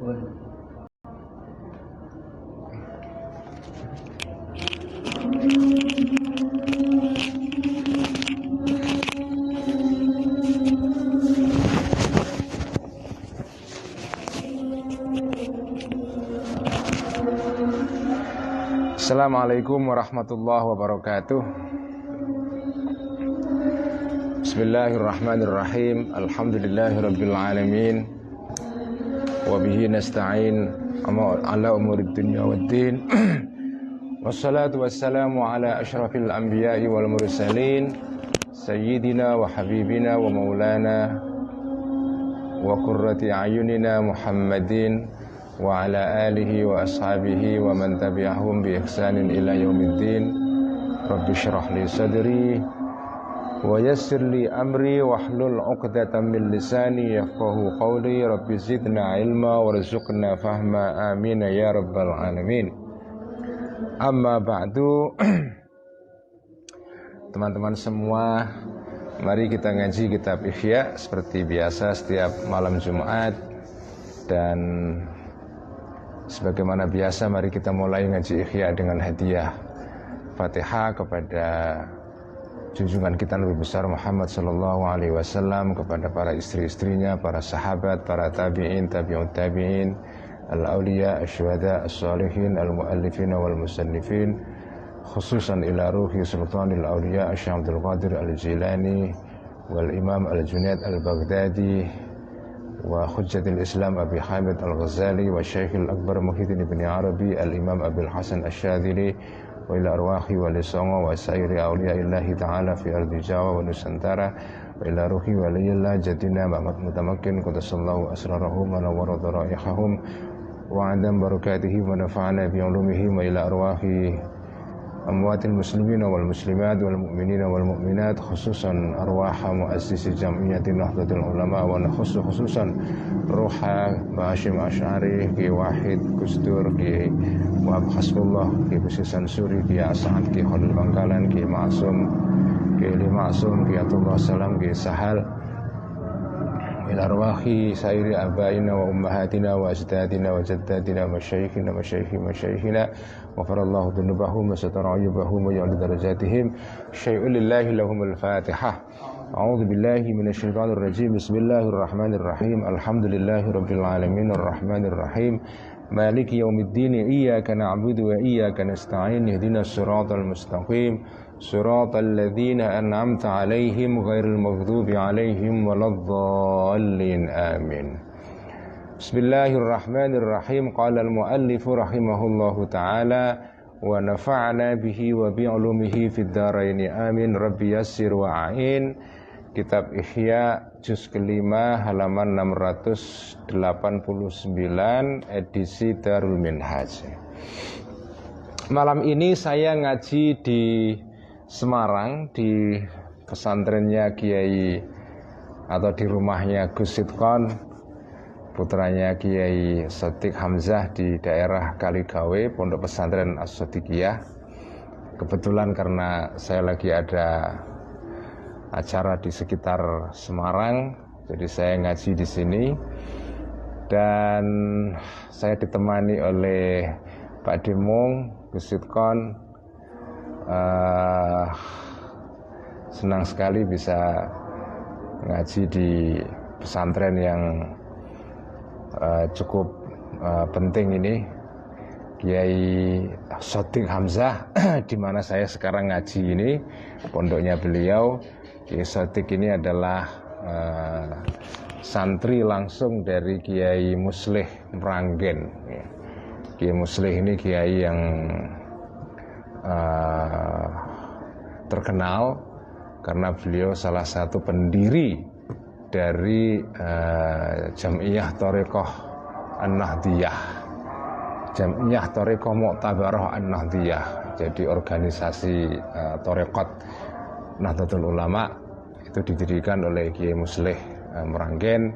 Assalamualaikum warahmatullahi wabarakatuh. Bismillahirrahmanirrahim. Alhamdulillahirabbil alamin. Wa bihi nasta'in ala umurid dunya waddin. Wassalatu wassalamu ala asyrafil anbiya'i wal mursalin sayyidina wa habibina wa maulana wa qurrati a'yunina Muhammadin wa ala alihi wa ashabihi wa man tabi'ahum bi ihsanin ila yaumiddin. Rabbi shrah li sadri wa yassir li amri wahlul 'uqdatam min lisani yafqahu qawli. Rabbi zidna ilma warzuqna fahma, amin ya rabbal alamin. Amma ba'du. Teman-teman semua, mari kita ngaji kitab Ihya seperti biasa setiap malam Jumat. Dan sebagaimana biasa, mari kita mulai ngaji Ihya dengan hadiah Fatihah kepada junjungan kita Nabi besar Muhammad sallallahu alaihi wasallam, kepada para istri-istrinya, para sahabat, para tabi'in, tabi'ut tabi'in, al-awliya, asy-syuhada, as-shalihin, al-muallifin wal musannifin, khususan ila ruhi sultanil awliya Syekh Abdul Qadir Al-Jilani wal Imam Al-Junaid Al-Baghdadi wa Hujjatul Islam Abi Hamid Al-Ghazali wa Syekhul Akbar Muhyiddin Ibn Arabi Al-Imam Abil Hasan Asy-Syadzili wa ila arwahi wa lisongo wa sairi awliyaillahi ta'ala fi ardi Jawa wa Nusantara wa ila ruhi wa liyillah jadina Muhammad Mutamakin Qudasallahu asrarahum wa nawwara dharaihahum wa adam barakatihi wa nafa'ana bi ulumihi wa ila arwahi amwatil muslimin wal muslimat wal mu'minin wal mu'minat, khususan arwah muassisi Jamiyatin Nahdlatul Ulama wa khususan ruha Hashim Asy'ari, Ki Wahid Gusdur, Ki Wahab Hasbullah, Ki Besisan Suri, Ki As'ad, Ki Khalil Bangkalan, Ki Ma'sum, Ki Li Ma'sum, Ki Atullah Salam, Ki Sahal, ila arwahi sairi abaina wa ummahatina wa ajdadina wa jaddatina wa masyayikhina masyayikhina wa farallahu dunubahum wa satara ayyubahum wa ya'li darajatihim syai'un lillahi lahumul fatihah. A'udzu billahi minasyaitonir rajim. Bismillahirrahmanirrahim. Alhamdulillahi rabbil alamin arrahmanir rahim maliki yaumiddin. Iyyaka na'budu wa iyyaka nasta'in. Ihdinas siratal mustaqim siratal ladzina an'amta 'alaihim ghairil maghdubi 'alaihim waladdallin. Amin. Bismillahirrahmanirrahim. Qala al-muallif rahimahullahu ta'ala wa nafa'na bihi wa bi'ulumihi fid dharain. Amin. Rabbi yassir wa a'in. Kitab Ihya juz kelima halaman 689 edisi Darul Minhaj. Malam ini saya ngaji di Semarang, di pesantrennya Kiai atau di rumahnya Gus Sidqon, putranya Kiai Shadiq Hamzah di daerah Kaligawe, Pondok Pesantren As-Shadiqiyah. Kebetulan karena saya lagi ada acara di sekitar Semarang, jadi saya ngaji di sini dan saya ditemani oleh Pak Demung, Gus Sidqon. Senang sekali bisa ngaji di pesantren yang cukup penting ini, Kiai Shadiq Hamzah, di mana saya sekarang ngaji ini, pondoknya beliau. Kiai Shadiq ini adalah santri langsung dari Kiai Muslih Meranggen. Kiai Muslih ini kiai yang terkenal karena beliau salah satu pendiri dari Jam'iyah Thariqah An-Nahdiyah, Jam'iyah Thariqah Mu'tabarah An-Nahdiyah. Jadi organisasi Thariqat Nahdlatul Ulama itu didirikan oleh Kiai Muslih Meranggen.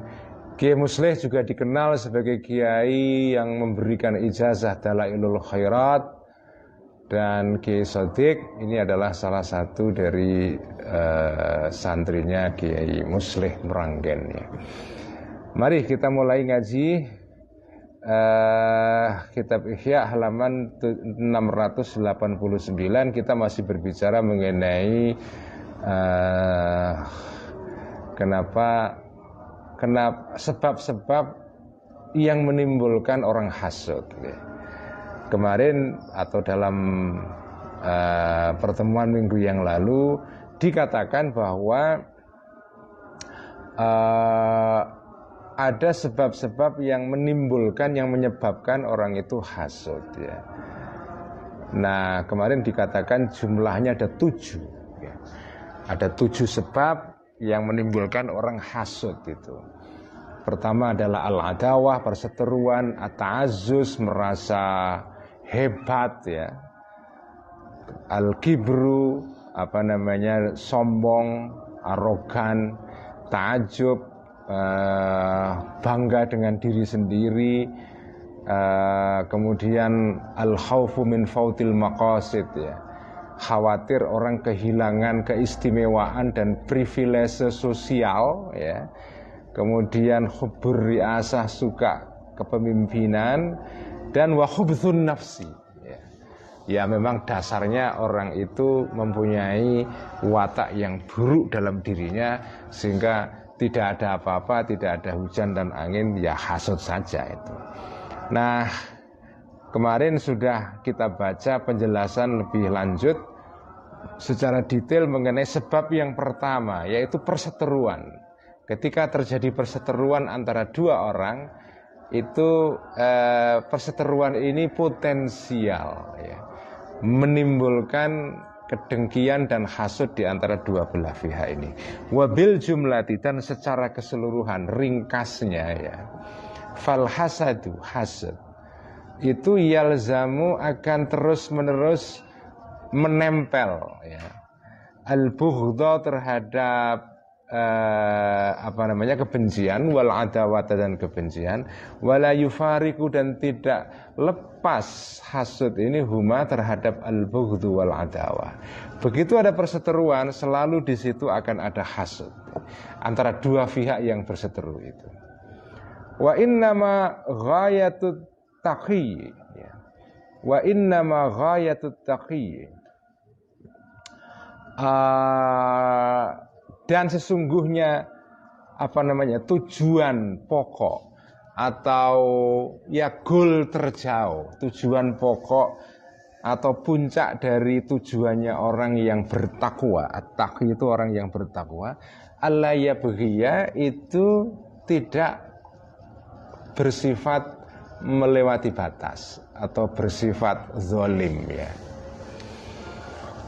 Kiai Muslih juga dikenal sebagai kiai yang memberikan ijazah Dalailul Khairat. Dan Kiai Shadiq ini adalah salah satu dari santrinya Kiai Muslih Meranggen ya. Mari kita mulai ngaji kitab Ihya halaman 689 kita masih berbicara mengenai kenapa sebab-sebab yang menimbulkan orang hasud. Kemarin atau dalam pertemuan minggu yang lalu dikatakan bahwa ada sebab-sebab yang menimbulkan, yang menyebabkan orang itu hasud ya. Nah kemarin dikatakan jumlahnya ada 7 ya. Ada 7 sebab yang menimbulkan orang hasud itu. Pertama adalah al-adawah, perseteruan, at-ta'azzus, merasa hebat ya. Al-kibru, sombong, arogan, ta'ajub, bangga dengan diri sendiri, kemudian al-khaufu min fautil maqasid ya. Khawatir orang kehilangan keistimewaan dan privilege sosial ya. Kemudian hubbur riasah, suka kepemimpinan, dan wa khubthun nafsi ya. Ya memang dasarnya orang itu mempunyai watak yang buruk dalam dirinya, sehingga tidak ada apa-apa, tidak ada hujan dan angin, ya hasud saja itu. Nah kemarin sudah kita baca penjelasan lebih lanjut secara detail mengenai sebab yang pertama, yaitu perseteruan. Ketika terjadi perseteruan antara dua orang, itu perseteruan ini potensial ya, menimbulkan kedengkian dan hasud di antara dua belah pihak ini. Wabil jumlati, dan secara keseluruhan ringkasnya ya, fal hasadu, hasad itu yalzamu, akan terus menerus menempel ya, al-bughdha, terhadap kebencian, wal adawata, dan kebencian, wala yufariku, dan tidak lepas hasud ini huma, terhadap al-bughdhu wal adawah. Begitu ada perseteruan, selalu di situ akan ada hasud antara dua pihak yang berseteru itu. Wa innama ghayatut taqi ya. Wa innama ghayatut taqi, dan sesungguhnya tujuan pokok atau ya goal terjauh, tujuan pokok atau puncak dari tujuannya orang yang bertakwa, at-taqi itu orang yang bertakwa, alla yabghiya, itu tidak bersifat melewati batas atau bersifat zalim ya.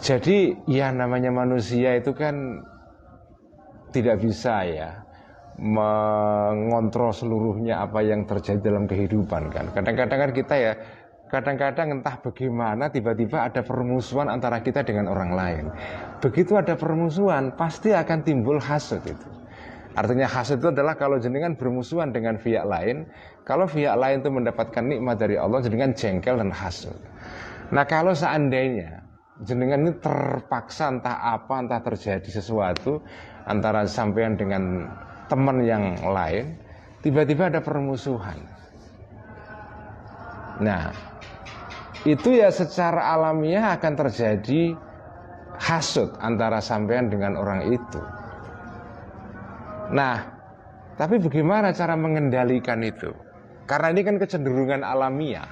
Jadi ya namanya manusia itu kan tidak bisa ya mengontrol seluruhnya apa yang terjadi dalam kehidupan kan. Kadang-kadang kan kita ya, kadang-kadang entah bagaimana tiba-tiba ada permusuhan antara kita dengan orang lain. Begitu ada permusuhan pasti akan timbul hasad itu. Artinya hasad itu adalah kalau jenengan bermusuhan dengan pihak lain, kalau pihak lain itu mendapatkan nikmat dari Allah, jenengan jengkel dan hasad. Nah kalau seandainya jenengan ini terpaksa entah terjadi sesuatu antara sampean dengan teman yang lain, tiba-tiba ada permusuhan. Nah, itu ya secara alamiah akan terjadi hasud antara sampean dengan orang itu. Nah, tapi bagaimana cara mengendalikan itu? Karena ini kan kecenderungan alamiah.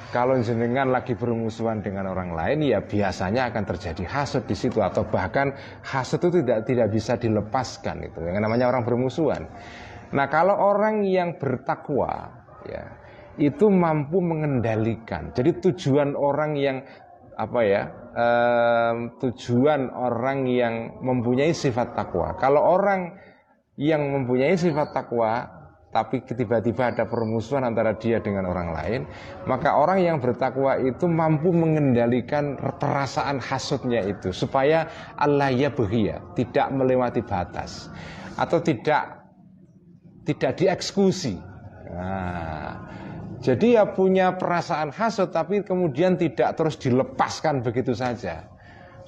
Kalau jenengan lagi bermusuhan dengan orang lain, ya biasanya akan terjadi hasud di situ, atau bahkan hasud itu tidak bisa dilepaskan itu. Yang namanya orang bermusuhan. Nah, kalau orang yang bertakwa, ya itu mampu mengendalikan. Jadi tujuan orang yang tujuan orang yang mempunyai sifat takwa. Kalau orang yang mempunyai sifat takwa tapi tiba-tiba ada permusuhan antara dia dengan orang lain, maka orang yang bertakwa itu mampu mengendalikan perasaan hasudnya itu supaya Allah ya beghia, tidak melewati batas atau tidak dieksekusi. Nah, jadi ya punya perasaan hasud tapi kemudian tidak terus dilepaskan begitu saja,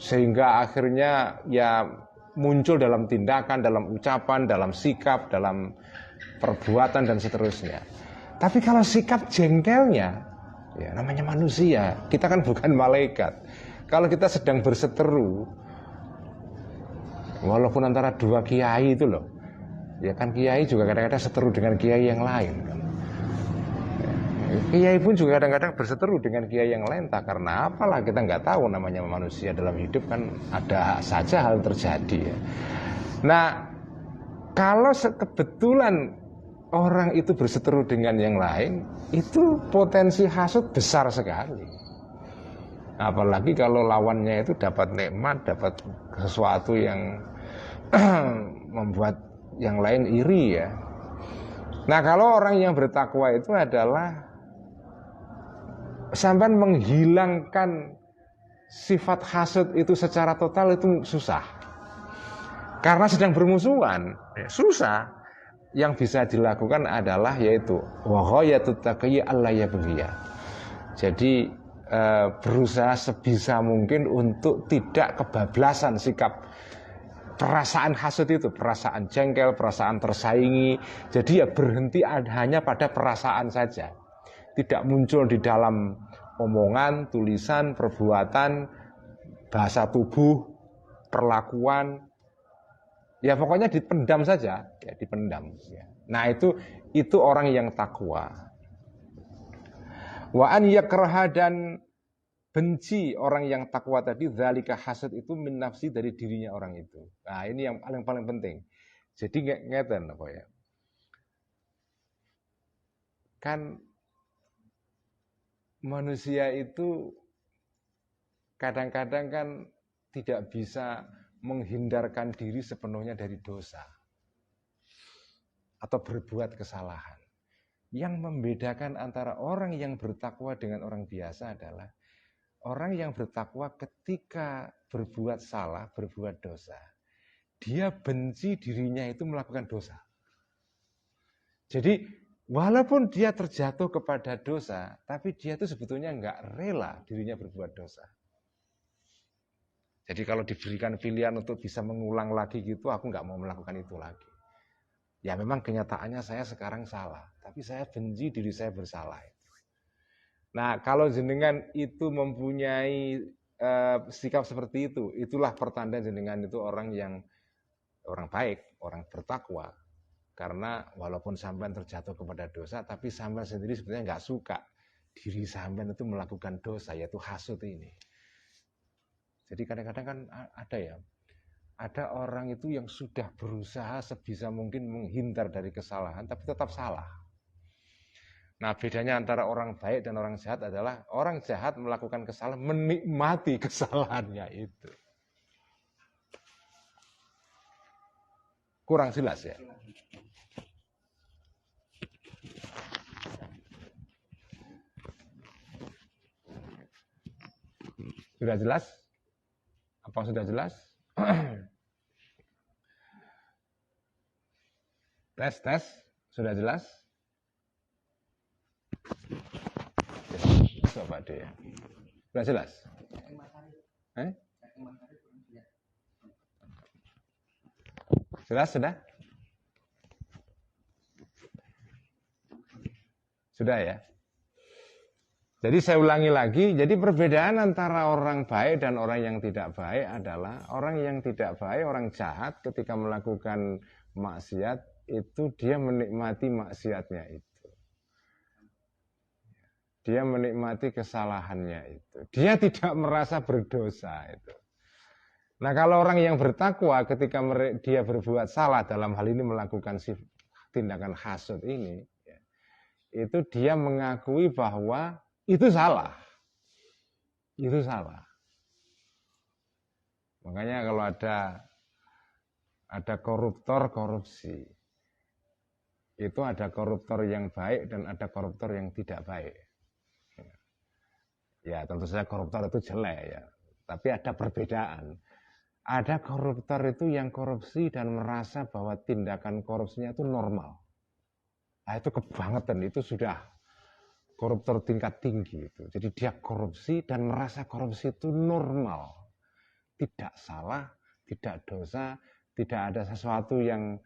sehingga akhirnya ya muncul dalam tindakan, dalam ucapan, dalam sikap, dalam perbuatan dan seterusnya. Tapi kalau sikap jengkelnya, ya namanya manusia, kita kan bukan malaikat. Kalau kita sedang berseteru, walaupun antara dua kiai itu loh, ya kan kiai juga kadang-kadang seteru dengan kiai yang lain kan. Kiai pun juga kadang-kadang berseteru dengan kiai yang lain, tak karena apalah, kita nggak tahu, namanya manusia dalam hidup kan ada saja hal terjadi ya. Nah, kalau kebetulan orang itu berseteru dengan yang lain, itu potensi hasud besar sekali. Apalagi kalau lawannya itu dapat nikmat, dapat sesuatu yang membuat yang lain iri ya. Nah, kalau orang yang bertakwa itu adalah sampai menghilangkan sifat hasud itu secara total itu susah. Karena sedang bermusuhan, susah. Yang bisa dilakukan adalah yaitu wa ghayatut taqiyyi alla yabghiya. Jadi berusaha sebisa mungkin untuk tidak kebablasan sikap perasaan hasud itu, perasaan jengkel, perasaan tersaingi. Jadi ya berhenti hanya pada perasaan saja. Tidak muncul di dalam omongan, tulisan, perbuatan, bahasa tubuh, perlakuan. Ya pokoknya dipendam saja, ya dipendam. Ya. Nah itu orang yang takwa. Wa an yakraha, dan benci orang yang takwa tadi, dzalika hasad itu min nafsi, dari dirinya orang itu. Nah ini yang paling penting. Jadi ngeten apa ya? Kan manusia itu kadang-kadang kan tidak bisa menghindarkan diri sepenuhnya dari dosa atau berbuat kesalahan. Yang membedakan antara orang yang bertakwa dengan orang biasa adalah orang yang bertakwa ketika berbuat salah, berbuat dosa, dia benci dirinya itu melakukan dosa. Jadi walaupun dia terjatuh kepada dosa, tapi dia itu sebetulnya nggak rela dirinya berbuat dosa. Jadi kalau diberikan pilihan untuk bisa mengulang lagi gitu, aku nggak mau melakukan itu lagi. Ya memang kenyataannya saya sekarang salah, tapi saya benci diri saya bersalah. Nah kalau jenengan itu mempunyai sikap seperti itu, itulah pertanda jenengan itu orang baik, orang bertakwa. Karena walaupun sampean terjatuh kepada dosa, tapi sampean sendiri sebenarnya nggak suka diri sampean itu melakukan dosa, yaitu hasud ini. Jadi kadang-kadang kan ada orang itu yang sudah berusaha sebisa mungkin menghindar dari kesalahan, tapi tetap salah. Nah bedanya antara orang baik dan orang jahat adalah orang jahat melakukan kesalahan, menikmati kesalahannya itu. Kurang jelas ya? Sudah jelas? Apa sudah jelas? Tes, sudah jelas? Coba deh ya. Sudah jelas? Jelas sudah? Sudah ya? Jadi saya ulangi lagi, jadi perbedaan antara orang baik dan orang yang tidak baik adalah orang yang tidak baik, orang jahat ketika melakukan maksiat itu dia menikmati maksiatnya itu. Dia menikmati kesalahannya itu. Dia tidak merasa berdosa itu. Nah kalau orang yang bertakwa ketika dia berbuat salah, dalam hal ini melakukan tindakan hasud ini, itu dia mengakui bahwa itu salah. Itu salah. Makanya kalau ada koruptor korupsi, itu ada koruptor yang baik dan ada koruptor yang tidak baik. Ya tentu saja koruptor itu jelek ya, tapi ada perbedaan. Ada koruptor itu yang korupsi dan merasa bahwa tindakan korupsinya itu normal. Nah itu kebangetan, itu sudah koruptor tingkat tinggi itu. Jadi dia korupsi dan merasa korupsi itu normal. Tidak salah, tidak dosa, tidak ada sesuatu yang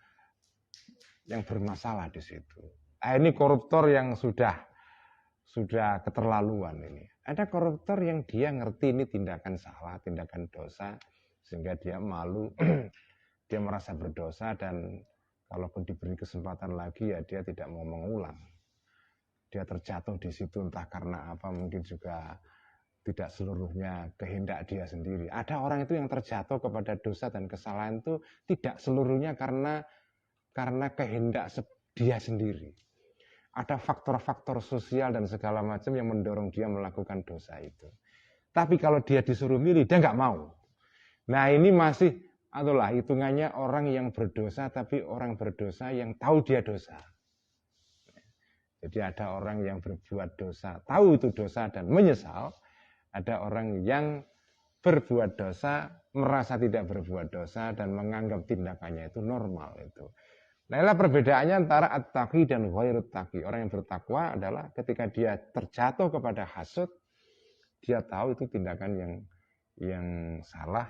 bermasalah di situ. Ini koruptor yang sudah keterlaluan ini. Ada koruptor yang dia ngerti ini tindakan salah, tindakan dosa, sehingga dia malu, dia merasa berdosa, dan kalaupun diberi kesempatan lagi ya dia tidak mau mengulang. Dia terjatuh di situ entah karena apa, mungkin juga tidak seluruhnya kehendak dia sendiri. Ada orang itu yang terjatuh kepada dosa dan kesalahan itu tidak seluruhnya karena kehendak dia sendiri. Ada faktor-faktor sosial dan segala macam yang mendorong dia melakukan dosa itu. Tapi kalau dia disuruh milih, dia nggak mau. Nah ini masih, itulah hitungannya orang yang berdosa, tapi orang berdosa yang tahu dia dosa. Jadi ada orang yang berbuat dosa, tahu itu dosa dan menyesal. Ada orang yang berbuat dosa, merasa tidak berbuat dosa, dan menganggap tindakannya itu normal itu. Nah, inilah perbedaannya antara at-taqi dan ghairut taqi. Orang yang bertakwa adalah ketika dia terjatuh kepada hasud, dia tahu itu tindakan yang salah,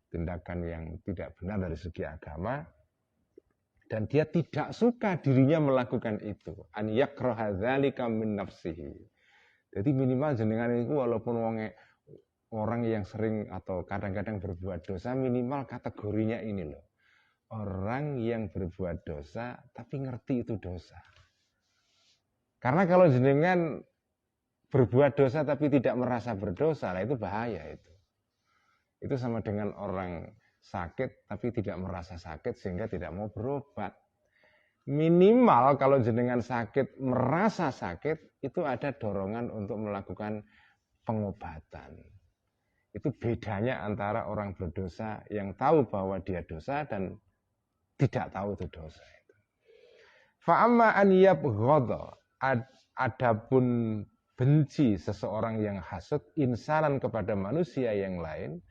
tindakan yang tidak benar dari segi agama, dan dia tidak suka dirinya melakukan itu. An yakraha dzalika min nafsihi. Jadi minimal jenengan itu walaupun orang yang sering atau kadang-kadang berbuat dosa, minimal kategorinya ini loh. Orang yang berbuat dosa tapi ngerti itu dosa. Karena kalau jenengan berbuat dosa tapi tidak merasa berdosa, lah itu bahaya itu. Itu sama dengan orang sakit tapi tidak merasa sakit sehingga tidak mau berobat. Minimal kalau jenengan sakit merasa sakit, itu ada dorongan untuk melakukan pengobatan. Itu bedanya antara orang berdosa yang tahu bahwa dia dosa dan tidak tahu itu dosa itu. Fa'amma an yabghadha, adapun benci seseorang yang hasad insanan kepada manusia yang lain,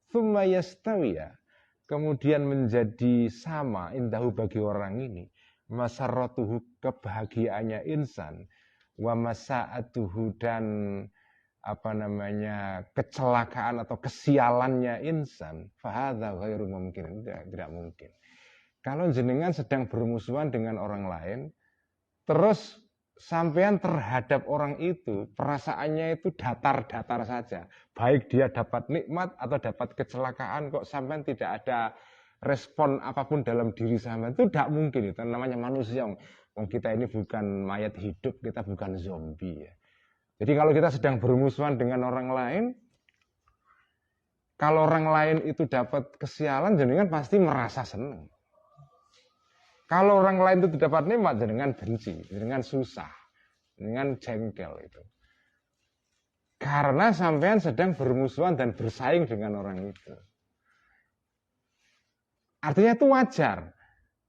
thumma yastawiya, kemudian menjadi sama indahu bagi orang ini, masarratuhu, kebahagiaannya insan, wa masa'atuhu, dan kecelakaan atau kesialannya insan, fahadha ghairu mungkin, tidak mungkin. Kalau jenengan sedang bermusuhan dengan orang lain, terus sampean terhadap orang itu, perasaannya itu datar-datar saja. Baik dia dapat nikmat atau dapat kecelakaan, kok sampean tidak ada respon apapun dalam diri sampean, itu tidak mungkin. Itu namanya manusia. Kita ini bukan mayat hidup, kita bukan zombie ya. Jadi kalau kita sedang bermusuhan dengan orang lain, kalau orang lain itu dapat kesialan, jenengan pasti merasa senang. Kalau orang lain itu dapat nikmat, jenengan benci, jenengan susah, jenengan jengkel itu. Karena sampean sedang bermusuhan dan bersaing dengan orang itu. Artinya itu wajar.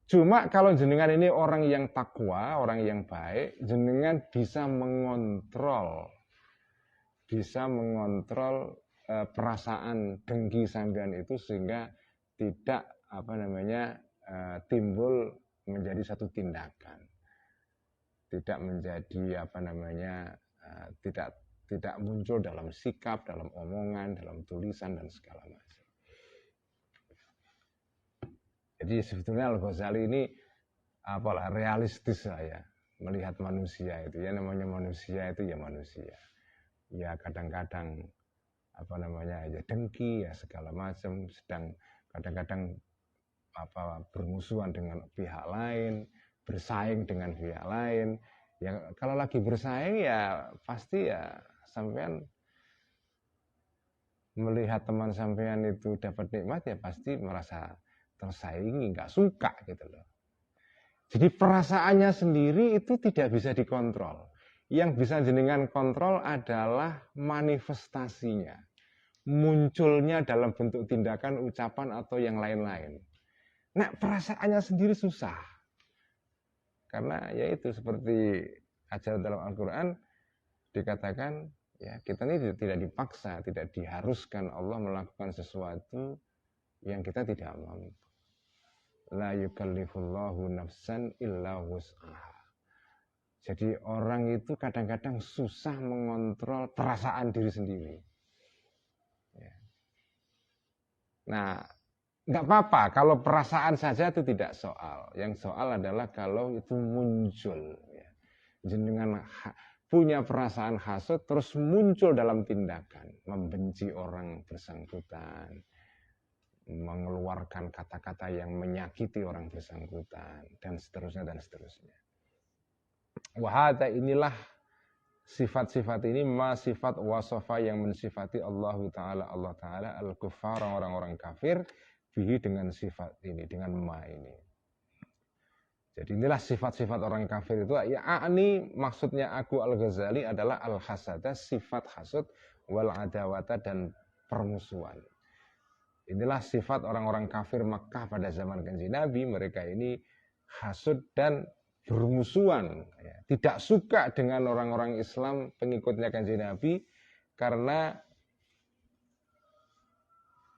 Cuma kalau jenengan ini orang yang takwa, orang yang baik, jenengan bisa mengontrol perasaan dengki sampean itu sehingga tidak timbul menjadi satu tindakan, tidak menjadi tidak muncul dalam sikap, dalam omongan, dalam tulisan dan segala macam. Jadi sebetulnya Al-Ghazali ini realistis saya melihat manusia itu ya, namanya manusia itu ya manusia. Ya kadang-kadang ya dengki ya segala macam, sedang kadang-kadang bermusuhan dengan pihak lain, bersaing dengan pihak lain. Ya kalau lagi bersaing ya pasti ya sampean melihat teman sampean itu dapat nikmat ya pasti merasa tersaingi, nggak suka gitu loh. Jadi perasaannya sendiri itu tidak bisa dikontrol. Yang bisa jenengan kontrol adalah manifestasinya, munculnya dalam bentuk tindakan, ucapan atau yang lain-lain. Nah perasaannya sendiri susah. Karena yaitu seperti ajaran dalam Al-Quran dikatakan ya kita ini tidak dipaksa, tidak diharuskan Allah melakukan sesuatu yang kita tidak mampu. La yukallifullahu nafsan illa wus'aha. Jadi orang itu kadang-kadang susah mengontrol perasaan diri sendiri. Ya. Nah, nggak apa-apa kalau perasaan saja itu tidak soal. Yang soal adalah kalau itu muncul. Ya. jenengan punya perasaan hasud terus muncul dalam tindakan, membenci orang bersangkutan, mengeluarkan kata-kata yang menyakiti orang bersangkutan, dan seterusnya dan seterusnya. Wahada, inilah sifat-sifat ini sifat wasofa yang mensifati Allah Ta'ala al-kuffar, orang-orang kafir, bihi dengan sifat ini, dengan ma ini. Jadi inilah sifat-sifat orang kafir itu. Ya, ini maksudnya aku Al-Ghazali adalah al-hasada, sifat hasud, wal adawata, dan permusuhan. Inilah sifat orang-orang kafir Makkah pada zaman Kanjeng Nabi. Mereka ini hasud dan bermusuhan, ya. Tidak suka dengan orang-orang Islam pengikutnya Kanjeng Nabi karena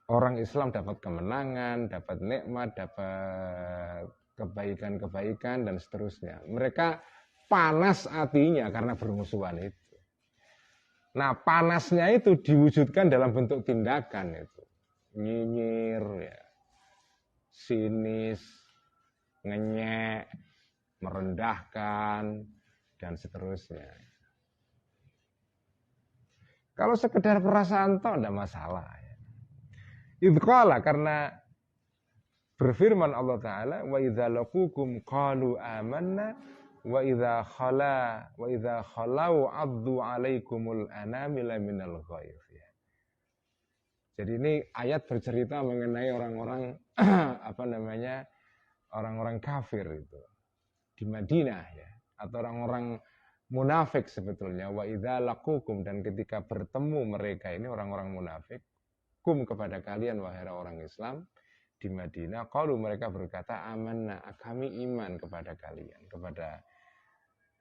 orang Islam dapat kemenangan, dapat nikmat, dapat kebaikan-kebaikan dan seterusnya. Mereka panas hatinya karena bermusuhan itu. Nah, panasnya itu diwujudkan dalam bentuk tindakan itu. Nyinyir, ya, sinis, ngenyek, merendahkan, dan seterusnya. Kalau sekedar perasaan toh tidak masalah. Idqala, karena berfirman Allah Ta'ala, wa idza laqukum qalu amanna wa idza khalau addu alaikumul anamila minal ghaif. Jadi ini ayat bercerita mengenai orang-orang orang-orang kafir itu di Madinah, ya, atau orang-orang munafik sebetulnya. Wa idza laqukum, dan ketika bertemu mereka ini orang-orang munafik, kum kepada kalian wahai orang Islam di Madinah, qalu, mereka berkata amanna, kami iman kepada kalian,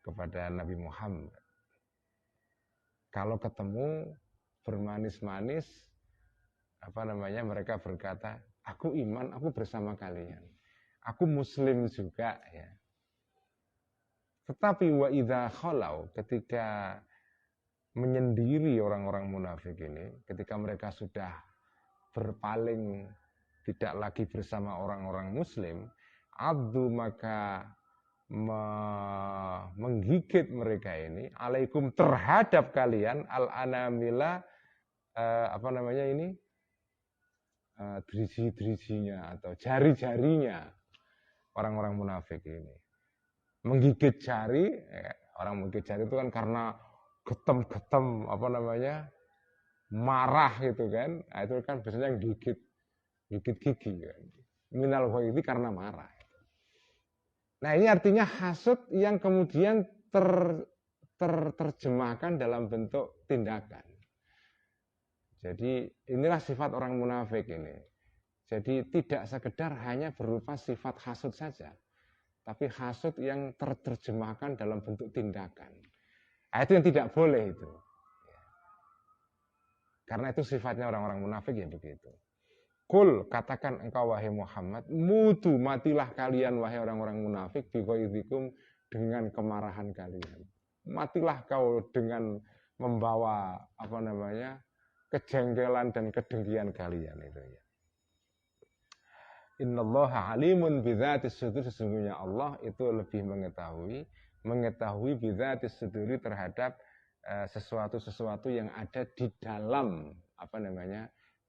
kepada Nabi Muhammad. Kalau ketemu bermanis-manis, mereka berkata, aku iman, aku bersama kalian, aku muslim juga, ya. Tetapi wa idza khalau, ketika menyendiri orang-orang munafik ini, ketika mereka sudah berpaling, tidak lagi bersama orang-orang muslim, abdu, maka menggigit mereka ini, alaikum, terhadap kalian, al-anamila, driji-drijinya atau jari-jarinya orang-orang munafik ini. Menggigit jari, orang menggigit jari itu kan karena getem-getem, marah gitu kan. Nah, itu kan biasanya gigit gigi kan. Minal ghaizi, karena marah. Nah, ini artinya hasud yang kemudian terjemahkan dalam bentuk tindakan. Jadi inilah sifat orang munafik ini. Jadi tidak sekedar hanya berupa sifat hasud saja, tapi hasud yang terjemahkan dalam bentuk tindakan. Nah, itu yang tidak boleh itu. Karena itu sifatnya orang-orang munafik ya begitu. Kul, katakan engkau wahai Muhammad, mutu, matilah kalian wahai orang-orang munafik, bighaizikum, dengan kemarahan kalian. Matilah kau dengan membawa kejengkelan dan kedengkian kalian itu, ya. Innallaha alimun bidzatis sudur, sesungguhnya Allah itu lebih mengetahui bidzatis suduri, terhadap sesuatu yang ada di dalam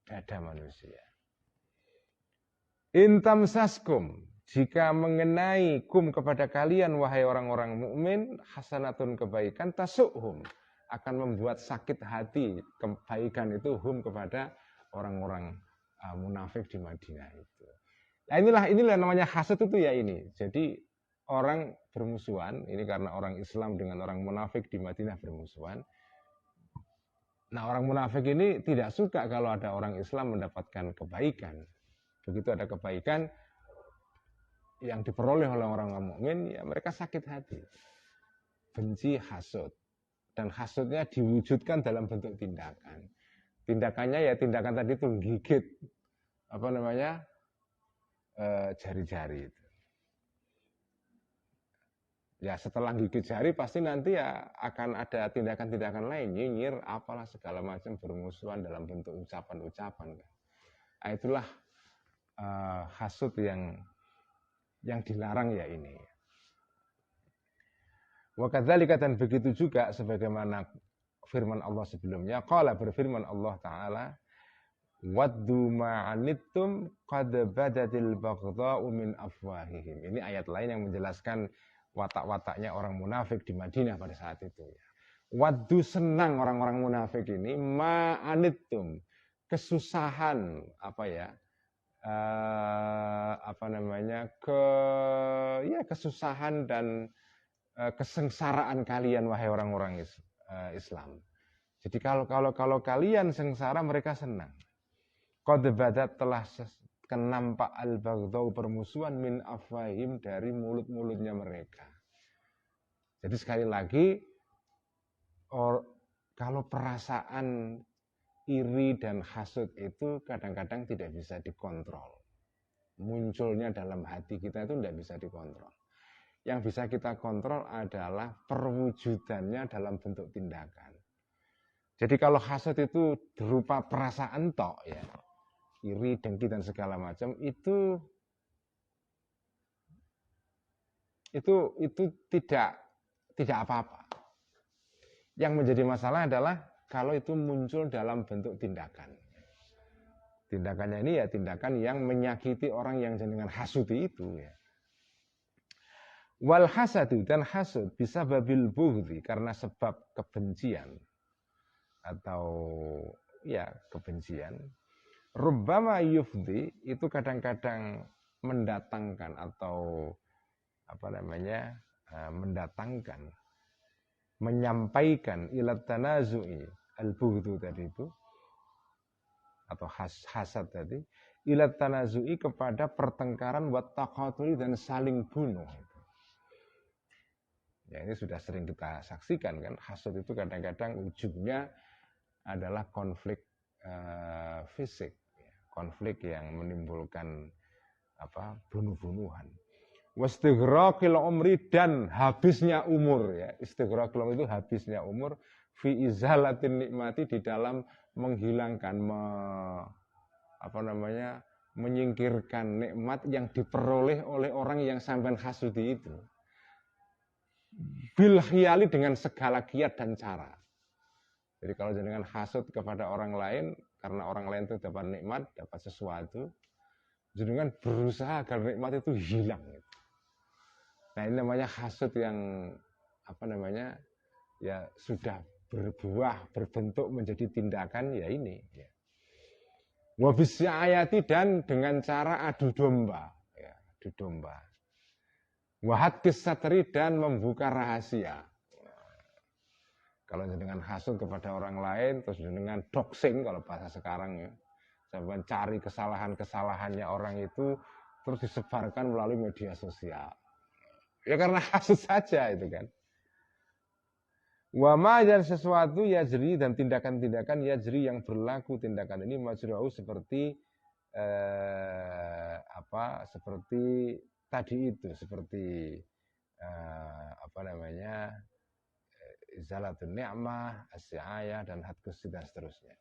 dada manusia. Intamsaskum, jika mengenai kum kepada kalian wahai orang-orang mukmin, hasanatun, kebaikan, tasuhum, akan membuat sakit hati kebaikan itu kepada orang-orang munafik di Madinah itu. Nah, inilah namanya hasad itu, ya ini. Jadi orang bermusuhan ini karena orang Islam dengan orang munafik di Madinah bermusuhan. Nah, orang munafik ini tidak suka kalau ada orang Islam mendapatkan kebaikan. Begitu ada kebaikan yang diperoleh oleh orang mukmin, ya mereka sakit hati, benci, hasud. Dan hasudnya diwujudkan dalam bentuk tindakan. Tindakannya ya tindakan tadi itu gigit jari-jari itu. Ya setelah gigit jari pasti nanti ya akan ada tindakan-tindakan lain, nyinyir, apalah segala macam, bermusuhan dalam bentuk ucapan-ucapan. Nah, itulah hasud yang dilarang, ya ini. Wa kadzalika, dan begitu juga sebagaimana firman Allah sebelumnya, qala, berfirman Allah taala, waddu ma'anittum qad badatil baghdha'u min afwahihim. Ini ayat lain yang menjelaskan watak-wataknya orang munafik di Madinah pada saat itu. Waddu, senang orang-orang munafik ini, ma'anittum, kesusahan, kesusahan dan kesengsaraan kalian, wahai orang-orang Islam. Jadi kalau kalian sengsara, mereka senang. Qad badat, telah nampak al-baghdhau, permusuhan, min afwahim, dari mulut-mulutnya mereka. Jadi sekali lagi, kalau perasaan iri dan hasud itu kadang-kadang tidak bisa dikontrol. Munculnya dalam hati kita itu tidak bisa dikontrol. Yang bisa kita kontrol adalah perwujudannya dalam bentuk tindakan. Jadi kalau hasad itu berupa perasaan tok, ya, iri, dengki dan segala macam, itu tidak apa-apa. Yang menjadi masalah adalah kalau itu muncul dalam bentuk tindakan. Tindakannya ini ya tindakan yang menyakiti orang yang jenengan hasuti itu, ya. Wal hasadu, dan hasud bisa babil bughdi, karena sebab kebencian atau ya kebencian. Rubbama yufdi, itu kadang-kadang mendatangkan atau mendatangkan, menyampaikan ilat tanazu'i, al-bughdu tadi itu, atau hasad tadi, ilat tanazu'i, kepada pertengkaran, wat taqatuli, dan saling bunuh. Ya, ini sudah sering kita saksikan kan, hasad itu kadang-kadang ujungnya adalah konflik fisik, ya, konflik yang menimbulkan bunuh-bunuhan. Wastighraqil umri, dan habisnya umur, ya. Istighraqil umri itu habisnya umur, fi izalatin nikmati, di dalam menghilangkan menyingkirkan nikmat yang diperoleh oleh orang yang sampean hasudi itu. Bil khiyali, dengan segala kiat dan cara. Jadi kalau jenengan hasud kepada orang lain karena orang lain itu dapat nikmat, dapat sesuatu, jenengan berusaha agar nikmat itu hilang. Nah, ini namanya hasud yang ya sudah berbuah, berbentuk menjadi tindakan, ya ini. Ya. Wabisya ayati, dan dengan cara adu domba, ya, adu domba. Wahat kisatri, dan membuka rahasia. Kalau dengan hasud kepada orang lain, terus dengan doxing kalau bahasa sekarang, ya, sampai cari kesalahannya orang itu, terus disebarkan melalui media sosial. Ya karena hasud saja itu kan. Wama, dan sesuatu yajri, dan tindakan-tindakan yajri yang berlaku, tindakan ini majru'u, seperti seperti tadi itu, seperti izalatun ni'mah, asy'ayah, dan hatkus, dan seterusnya.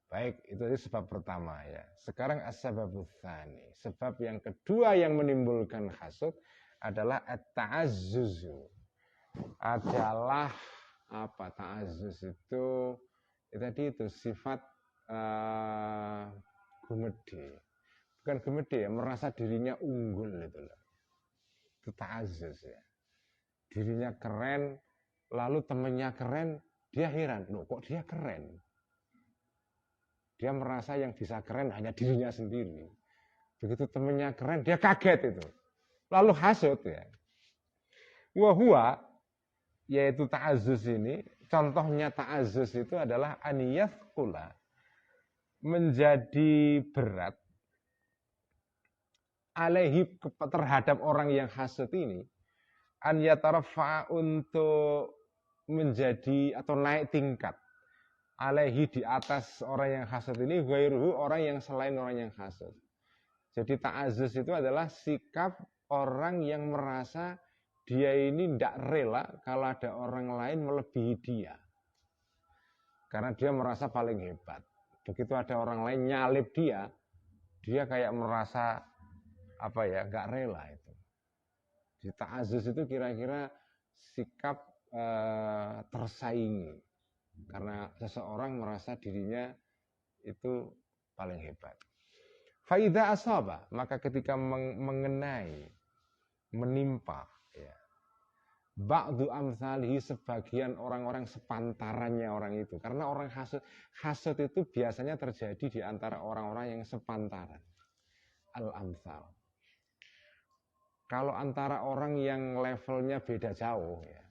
Baik, itu sebab pertama, ya. Sekarang as-sababus tsani, sebab yang kedua yang menimbulkan hasud adalah at-ta'azzuzu. Adalah ta'azzuz itu tadi itu sifat gumede. Bukan gumede, ya, merasa dirinya unggul itu loh. Itu ta'azzuz, ya. Dirinya keren, lalu temannya keren, dia heran, loh kok dia keren? Dia merasa yang bisa keren hanya dirinya sendiri. Begitu temannya keren, dia kaget itu. Lalu hasud, ya. Wahua, yaitu ta'azzuz ini, contohnya ta'azzuz itu adalah aniyafkula, menjadi berat alaihi, terhadap orang yang hasud ini, an yatarafa, untuk menjadi atau naik tingkat, alaihi, di atas orang yang hasud ini, ghairuhu, orang yang selain orang yang hasud. Jadi ta'azzuz itu adalah sikap orang yang merasa dia ini tidak rela kalau ada orang lain melebihi dia. Karena dia merasa paling hebat. Begitu ada orang lain nyalip dia kayak merasa nggak rela itu. Di ta'azzuz itu kira-kira sikap tersaingi. Karena seseorang merasa dirinya itu paling hebat. Faida asaba, maka ketika mengenai, menimpa, ya, ba'du amsalihi, sebagian orang-orang sepantarannya orang itu. Karena orang hasud itu biasanya terjadi di antara orang-orang yang sepantaran. Al-amsal. Kalau antara orang yang levelnya beda jauh, ya,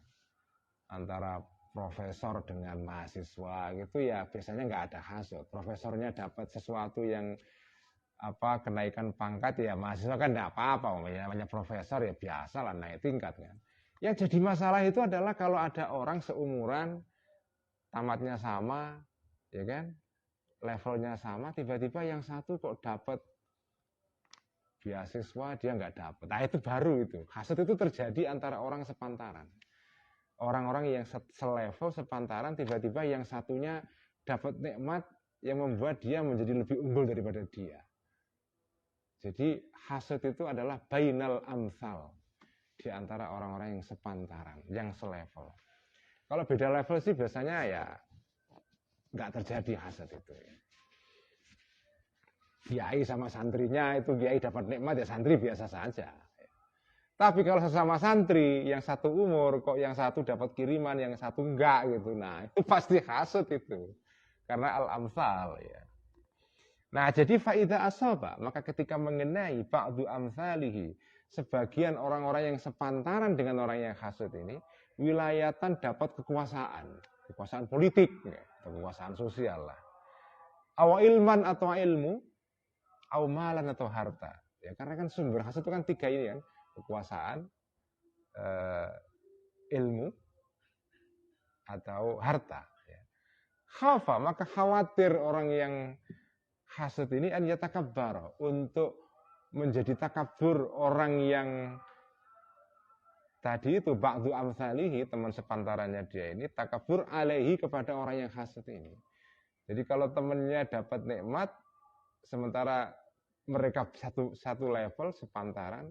antara profesor dengan mahasiswa gitu, ya biasanya nggak ada hasud. Profesornya dapat sesuatu yang kenaikan pangkat, ya mahasiswa kan nggak apa-apa, namanya profesor ya biasa lah, naik tingkat kan. Yang jadi masalah itu adalah kalau ada orang seumuran, tamatnya sama, ya kan, levelnya sama, tiba-tiba yang satu kok dapat beasiswa, dia nggak dapat. Nah itu baru itu. Hasud itu terjadi antara orang sepantaran. Orang-orang yang selevel, sepantaran, tiba-tiba yang satunya dapat nikmat yang membuat dia menjadi lebih unggul daripada dia. Jadi hasud itu adalah bainal amsal, di antara orang-orang yang sepantaran, yang selevel. Kalau beda level sih biasanya ya nggak terjadi hasud itu. Kiai sama santrinya itu, kiai dapat nikmat ya santri biasa saja. Tapi kalau sesama santri, yang satu umur, kok yang satu dapat kiriman, yang satu enggak gitu. Nah, itu pasti hasud itu. Karena al-amsal ya. Nah, jadi faida asaba, maka ketika mengenai ba'du amsalihi, sebagian orang-orang yang sepantaran dengan orang yang hasud ini, wilayatan dapat kekuasaan politik, ya, atau kekuasaan sosial lah. Awa ilman atau ilmu, aw malan atau harta. Ya, karena kan sumber hasud itu kan tiga ini kan. Kekuasaan, ilmu, atau harta. Khafa, maka khawatir orang yang hasud ini an yatakabbar, untuk menjadi takabur orang yang tadi itu ba'du amsalihi, teman sepantarannya dia ini, takabur alaihi, kepada orang yang hasud ini. Jadi kalau temannya dapat nikmat, sementara mereka satu level sepantaran,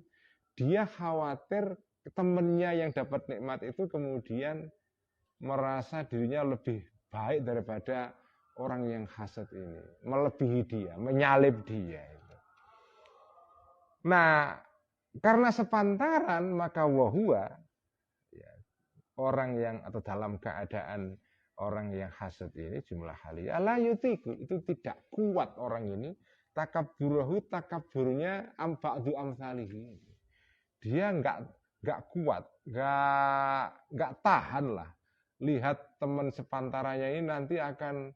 dia khawatir temannya yang dapat nikmat itu kemudian merasa dirinya lebih baik daripada orang yang hasad ini, melebihi dia, menyalip dia. Nah, karena sepantaran, maka wahua, ya, orang yang, atau dalam keadaan orang yang hasad ini, jumlah halia la yutiku, itu tidak kuat orang ini, takaburahu, takaburnya ba'du amsalihi. Dia nggak kuat, nggak tahan lah. Lihat teman sepantarannya ini nanti akan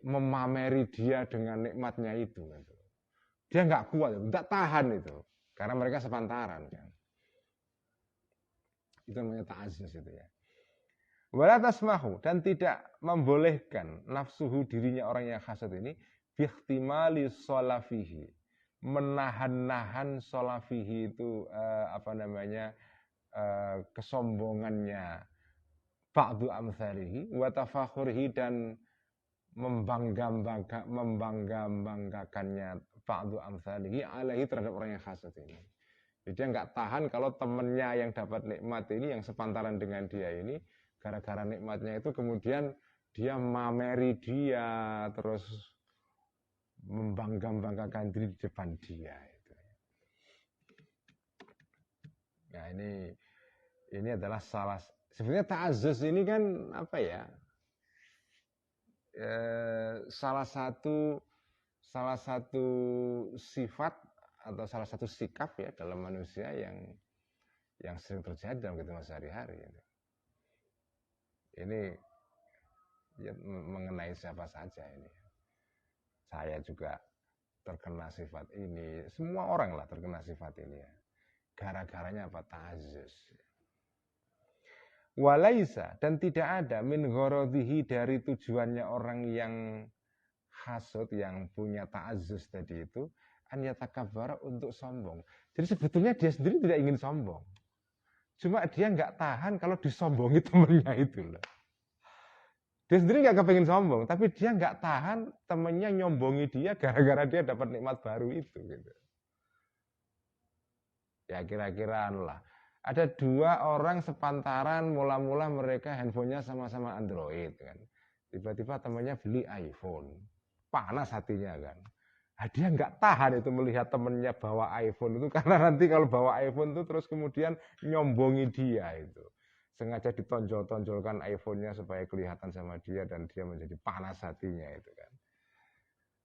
memameri dia dengan nikmatnya itu. Dia nggak kuat, nggak tahan itu, karena mereka sepantaran kan. Itu namanya ta'azzuz itu ya. Wala tasmahu, dan tidak membolehkan nafsuhu, dirinya orang yang hasad ini, bihtimali sholafihi, menahan-nahan sholafihi itu kesombongannya, ba'du amsalihi wa tafakhurihi, dan membangga-banggakannya ba'du amsalihi alaihi, terhadap orang yang hasad ini. Jadi dia nggak tahan kalau temannya yang dapat nikmat ini, yang sepantaran dengan dia ini, gara-gara nikmatnya itu kemudian dia mameri dia, terus membangga-banggakan diri di depan dia itu. Nah, ini adalah sebenarnya ta'azzuz ini kan salah satu sifat atau salah satu sikap ya dalam manusia yang sering terjadi dalam kehidupan sehari-hari. Ini ya, mengenai siapa saja ini. Saya juga terkena sifat ini. Semua orang lah terkena sifat ini ya. Gara-garanya apa? Ta'azzuz. Walaisa, dan tidak ada min gharadhihi, dari tujuannya orang yang hasud, yang punya ta'azzuz tadi itu, an yatakabbara, untuk sombong. Jadi sebetulnya dia sendiri tidak ingin sombong. Cuma dia nggak tahan kalau disombongi temennya itu loh. Dia sendiri nggak kepengen sombong, tapi dia nggak tahan temennya nyombongi dia gara-gara dia dapat nikmat baru itu. Gitu. Ya kira-kiraan lah. Ada 2 orang sepantaran, mula-mula mereka handphonenya sama-sama Android kan. Tiba-tiba temannya beli iPhone. Panas hatinya kan. Nah, dia nggak tahan itu melihat temennya bawa iPhone itu, karena nanti kalau bawa iPhone itu terus kemudian nyombongi dia itu. Sengaja ditonjol-tonjolkan iPhone-nya supaya kelihatan sama dia dan dia menjadi panas hatinya itu kan.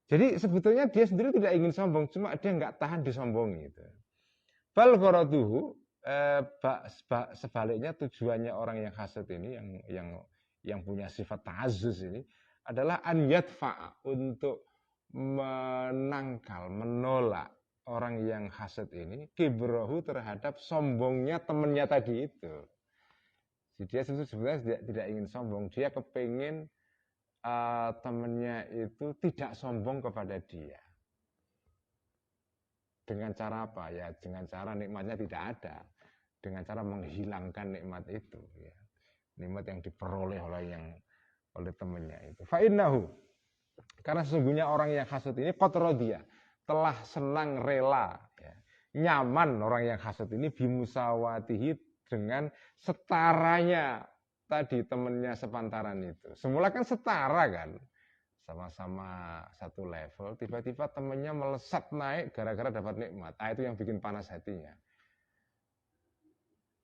Jadi sebetulnya dia sendiri tidak ingin sombong, cuma dia nggak tahan disombongi itu. Bal gharaduhu, sebaliknya tujuannya orang yang hasad ini, yang punya sifat ta'azzuz ini adalah an yadfa'a, untuk menangkal, menolak orang yang hasad ini kibrahu, terhadap sombongnya temannya tadi itu. Jadi dia sebenarnya tidak ingin sombong, dia kepingin temannya itu tidak sombong kepada dia. Dengan cara apa? Ya dengan cara nikmatnya tidak ada, dengan cara menghilangkan nikmat itu ya. Nikmat yang diperoleh oleh temannya itu. Fa'innahu, karena sesungguhnya orang yang hasad ini qadradiyah, telah senang, rela ya. Nyaman orang yang hasad ini bimusawatihi, dengan setaranya tadi temannya sepantaran itu. Semula kan setara kan, sama-sama satu level, tiba-tiba temannya melesat naik gara-gara dapat nikmat. Itu yang bikin panas hatinya.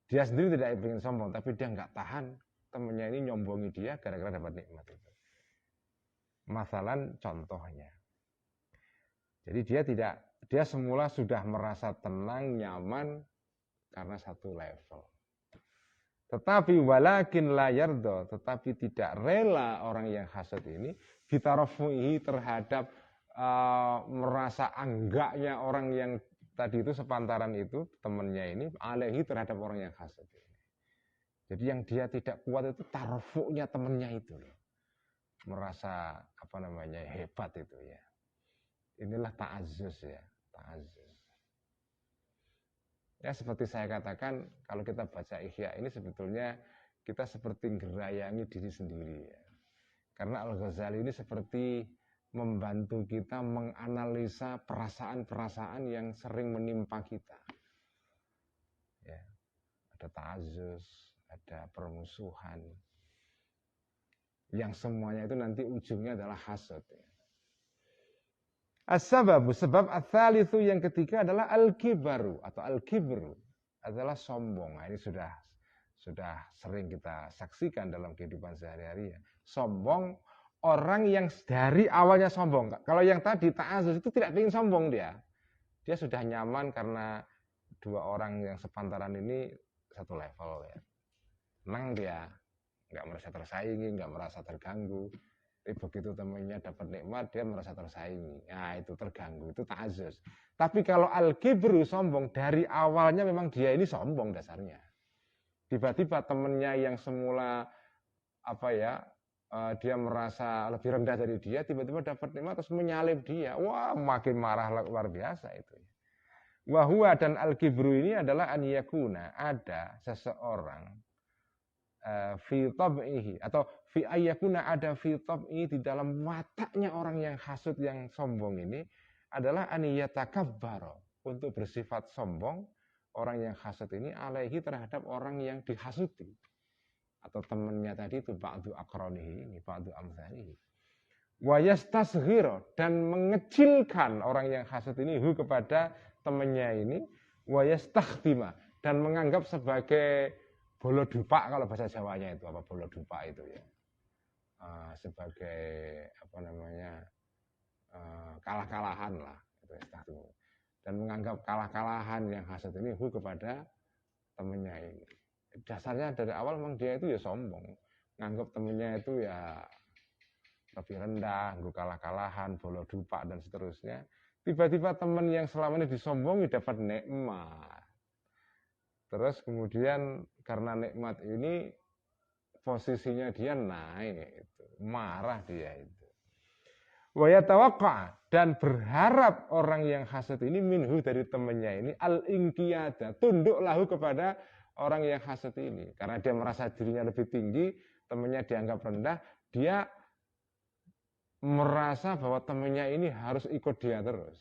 Dia sendiri tidak ingin sombong, tapi dia nggak tahan temannya ini nyombongi dia gara-gara dapat nikmat itu. Masalan contohnya. Jadi dia semula sudah merasa tenang, nyaman karena satu level. Tetapi walakin la yardo, tetapi tidak rela orang yang hasad ini bitarafuhi, terhadap merasa anggaknya orang yang tadi itu sepantaran itu, temannya ini, alaihi, terhadap orang yang hasad ini. Jadi yang dia tidak kuat itu tarafuknya temannya itu loh. Merasa hebat itu ya. Inilah ta'azzuz ya, ta'azzuz. Ya seperti saya katakan, kalau kita baca Ihya ini sebetulnya kita seperti ngerayangi diri sendiri ya. Karena Al-Ghazali ini seperti membantu kita menganalisa perasaan-perasaan yang sering menimpa kita. Ya, ada ta'azzuz, ada permusuhan, yang semuanya itu nanti ujungnya adalah hasad ya. As-sababu, sebab ats-tsalitsu, yang ketiga adalah al-kibaru atau al-kibru, adalah sombong. Nah, ini sudah sering kita saksikan dalam kehidupan sehari-hari ya. Sombong, orang yang dari awalnya sombong. Kalau yang tadi ta'azzuz itu tidak ingin sombong dia. Dia sudah nyaman karena 2 orang yang sepantaran ini satu level ya. Senang dia, nggak merasa tersaingi, nggak merasa terganggu. Tapi begitu temannya dapat nikmat, dia merasa tersaingi. Nah, itu terganggu, itu ta'azzuz. Tapi kalau al-kibru, sombong, dari awalnya memang dia ini sombong dasarnya. Tiba-tiba temannya yang semula dia merasa lebih rendah dari dia, tiba-tiba dapat nikmat terus menyalip dia. Wah, makin marah luar biasa itu. Wahwa, dan al-kibru ini adalah an yakuna, ada seseorang fi tab'ihi, atau fi ayyakuna, ada fi tab'ihi, di dalam wataknya orang yang hasud, yang sombong ini adalah an yatakabbara, untuk bersifat sombong orang yang hasud ini alaihi, terhadap orang yang dihasuti atau temannya tadi itu, ba'du aqranihi, ini ba'du amsalihi, wa yastasghira, dan mengecilkan orang yang hasud ini kepada temannya ini, wa yastakhdima, dan menganggap sebagai bolo dupa, kalau bahasa Jawanya itu bolo dupa itu ya, sebagai kalah-kalahan lah itu, dan menganggap kalah-kalahan yang hasad ini kepada temannya ini. Dasarnya dari awal memang dia itu ya sombong, nganggap temannya itu ya lebih rendah, kalah-kalahan, bolo dupa dan seterusnya. Tiba-tiba teman yang selama ini disombongi dapat nikmat. Terus kemudian karena nikmat ini posisinya dia naik, itu marah dia itu. Wa yatawaqqa, dan berharap orang yang hasad ini minhu, dari temannya ini, al-inqiyada, tunduk lahu kepada orang yang hasad ini. Karena dia merasa dirinya lebih tinggi, temannya dianggap rendah, dia merasa bahwa temannya ini harus ikut dia terus.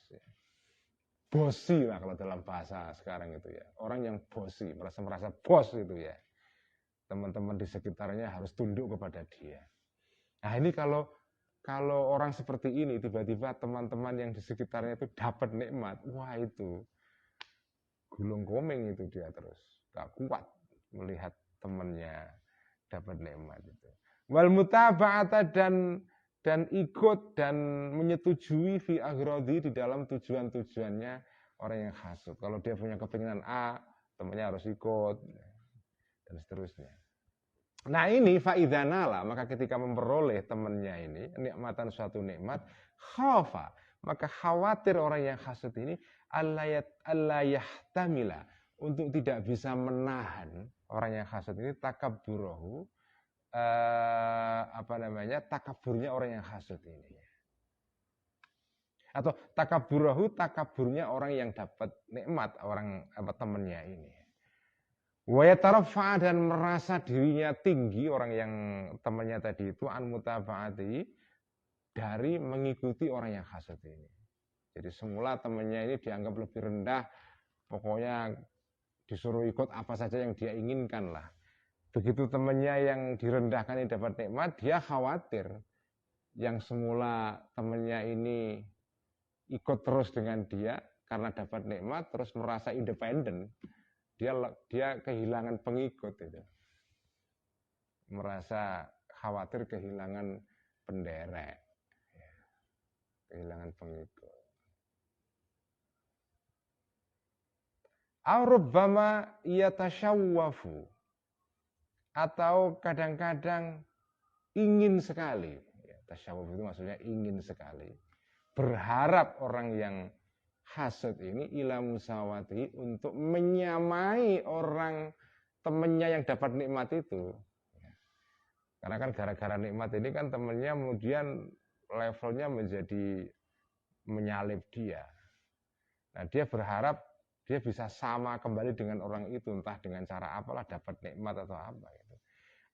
bosi lah kalau dalam bahasa sekarang itu ya. Orang yang bosi, merasa bos itu ya. Teman-teman di sekitarnya harus tunduk kepada dia. Nah ini kalau orang seperti ini tiba-tiba teman-teman yang di sekitarnya itu dapat nikmat, wah itu gulung komeng itu dia terus gak kuat melihat temannya dapat nikmat itu. Wal mutaba'ata dan ikut dan menyetujui fi aghradi di dalam tujuan-tujuannya orang yang hasud. Kalau dia punya kepinginan A, temannya harus ikut dan seterusnya. Nah ini fa'idzanala, maka ketika memperoleh temannya ini nikmatan suatu nikmat, khafa, maka khawatir orang yang hasud ini alla yahtamila, untuk tidak bisa menahan orang yang hasud ini takabburahu, takaburnya orang yang hasud ini, atau takaburnya orang yang dapat nikmat temannya ini. Wa yataraffa, dan merasa dirinya tinggi orang yang temannya tadi itu an mutaba'ati, dari mengikuti orang yang hasud ini. Jadi semula temannya ini dianggap lebih rendah, pokoknya disuruh ikut apa saja yang dia inginkan lah. Begitu temannya yang direndahkan ini dapat nikmat, dia khawatir yang semula temannya ini ikut terus dengan dia karena dapat nikmat, terus merasa independen. Dia kehilangan pengikut itu. Merasa khawatir kehilangan penderek. Kehilangan pengikut. Aurubbama yatashawwafu, atau kadang-kadang ingin sekali. Tasyawwuf itu maksudnya ingin sekali. Berharap orang yang hasud ini ila musawati, untuk menyamai orang temannya yang dapat nikmat itu. Karena kan gara-gara nikmat ini kan temannya kemudian levelnya menjadi menyalip dia. Nah dia berharap dia bisa sama kembali dengan orang itu, entah dengan cara apalah, dapat nikmat atau apa gitu.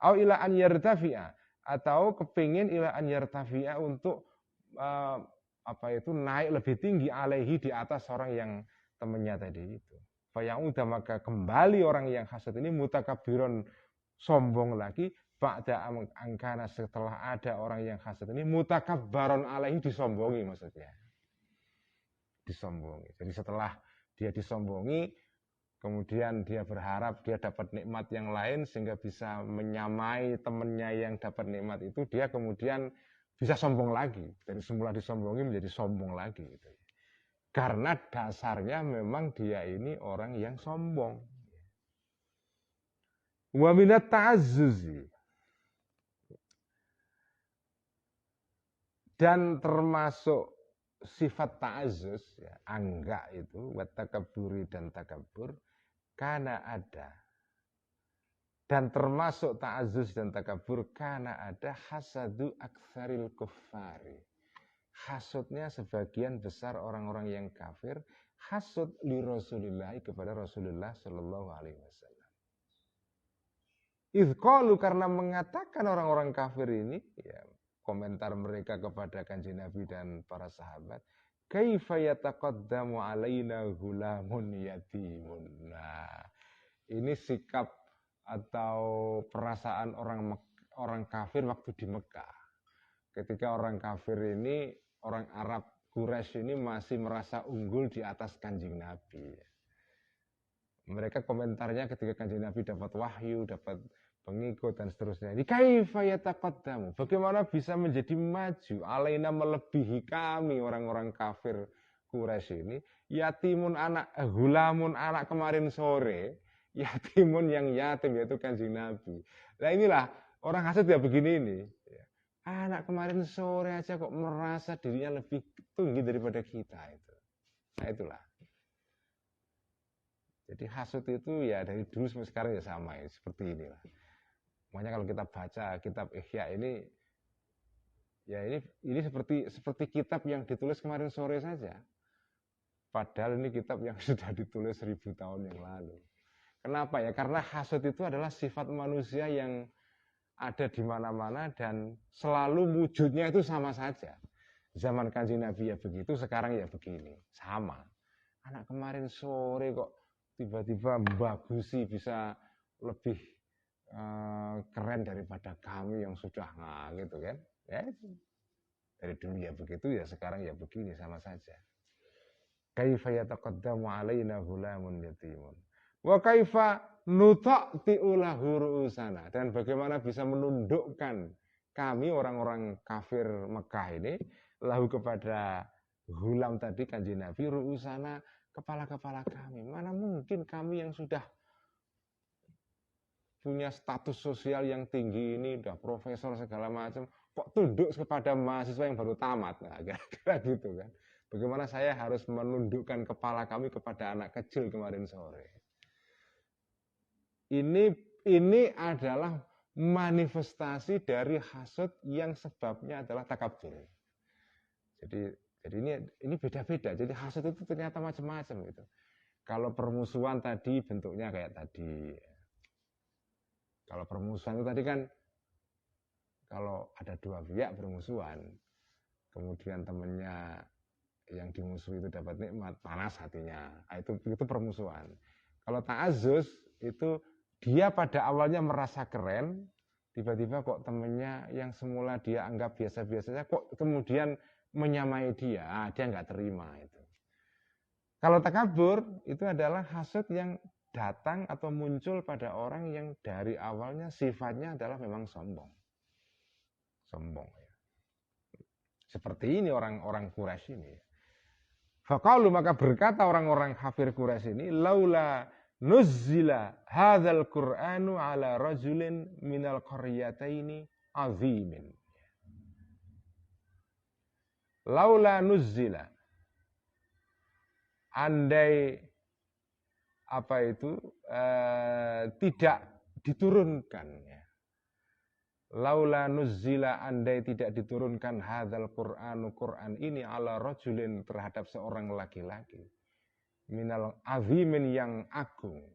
Au ila an yartafi'a, atau kepingin ila an yartafi'a, untuk naik lebih tinggi alaihi, di atas orang yang temannya tadi itu. Fayauda, maka kembali orang yang hasad ini mutakabbiron, sombong lagi, ba'da angkana, setelah ada orang yang hasad ini mutakabbaron alaihi, disombongi maksudnya. Disombongi. Jadi setelah dia disombongi, kemudian dia berharap dia dapat nikmat yang lain sehingga bisa menyamai temannya yang dapat nikmat itu, dia kemudian bisa sombong lagi. Dari semula disombongi menjadi sombong lagi gitu. Karena dasarnya memang dia ini orang yang sombong. Wa minat ta'azzuzi, dan termasuk sifat ta'azzuz ya, angga itu, wa takabburi, dan takabbur, karena ada. Dan termasuk ta'azzuz dan takabur karena ada hasadu aktsaril kuffari. Hasudnya sebagian besar orang-orang yang kafir, hasud li Rasulillah, kepada Rasulullah sallallahu alaihi wasallam. Idz qalu, karena mengatakan orang-orang kafir ini, ya, komentar mereka kepada Kanjeng Nabi dan para sahabat, kaifa yataqaddamu alaina ghulamun yatimun. Nah, ini sikap atau perasaan orang kafir waktu di Mekah. Ketika orang kafir ini, orang Arab Quraisy ini masih merasa unggul di atas Kanjeng Nabi. Mereka komentarnya ketika Kanjeng Nabi dapat wahyu, dapat pengikut dan seterusnya. Ini kaifa yataqaddamu, bagaimana bisa menjadi maju alaina, melebihi kami orang-orang kafir Quraisy ini, yatimun, anak gulamun, anak kemarin sore, yatimun, yang yatim, yaitu Kanjeng Nabi. Nah inilah orang hasud ya begini ini. Anak kemarin sore aja kok merasa dirinya lebih tinggi daripada kita itu. Nah itulah. Jadi hasud itu ya dari dulu sampai sekarang ya sama ya, seperti inilah. Makanya kalau kita baca kitab Ihya ini, ya ini seperti kitab yang ditulis kemarin sore saja. Padahal ini kitab yang sudah ditulis 1000 tahun yang lalu. Kenapa ya? Karena hasud itu adalah sifat manusia yang ada di mana-mana dan selalu wujudnya itu sama saja. Zaman Kanjeng Nabi ya begitu, sekarang ya begini, sama. anak kemarin sore kok tiba-tiba bagusi bisa lebih keren daripada kami yang sudah gitu kan. Ya, dari dulu ya begitu, ya sekarang ya begini, sama saja. Kaifa yataqaddamu alaina ghulamun yatimun. Wa kaifa nuta'ti'u lahu ru'usana. Dan bagaimana bisa menundukkan kami orang-orang kafir Mekah ini lahu kepada gulam tadi, Kanjeng Nabi, ru'usana, kepala-kepala kami. Mana mungkin kami yang sudah punya status sosial yang tinggi ini, udah profesor segala macam, kok tunduk kepada mahasiswa yang baru tamat. Nah, kira-kira gitu kan. Bagaimana saya harus menundukkan kepala kami kepada anak kecil kemarin sore. Ini adalah manifestasi dari hasud yang sebabnya adalah takabur. Jadi ini beda-beda. Jadi hasud itu ternyata macam-macam gitu. Kalau permusuhan tadi bentuknya kayak tadi. Kalau permusuhan itu tadi kan, kalau ada dua pihak bermusuhan, kemudian temannya yang dimusuhi itu dapat nikmat, panas hatinya, itu permusuhan. Kalau ta'azus itu dia pada awalnya merasa keren, tiba-tiba kok temannya yang semula dia anggap biasa-biasa saja, kok kemudian menyamai dia, dia nggak terima itu. Kalau takabur itu adalah hasud yang datang atau muncul pada orang yang dari awalnya sifatnya adalah memang sombong. Sombong ya. Seperti ini orang-orang Quraisy ini. Faqalu, maka berkata orang-orang kafir Quraisy ini, laula nuzzila hadzal Qur'anu ala rajulin minal qaryataini azimin. Laula nuzzila, andai tidak diturunkan ya. Laula nuzzila, andai tidak diturunkan hadzal Qur'anu, Qur'an ini ala rajulin, terhadap seorang laki-laki, minal azimin, yang agung,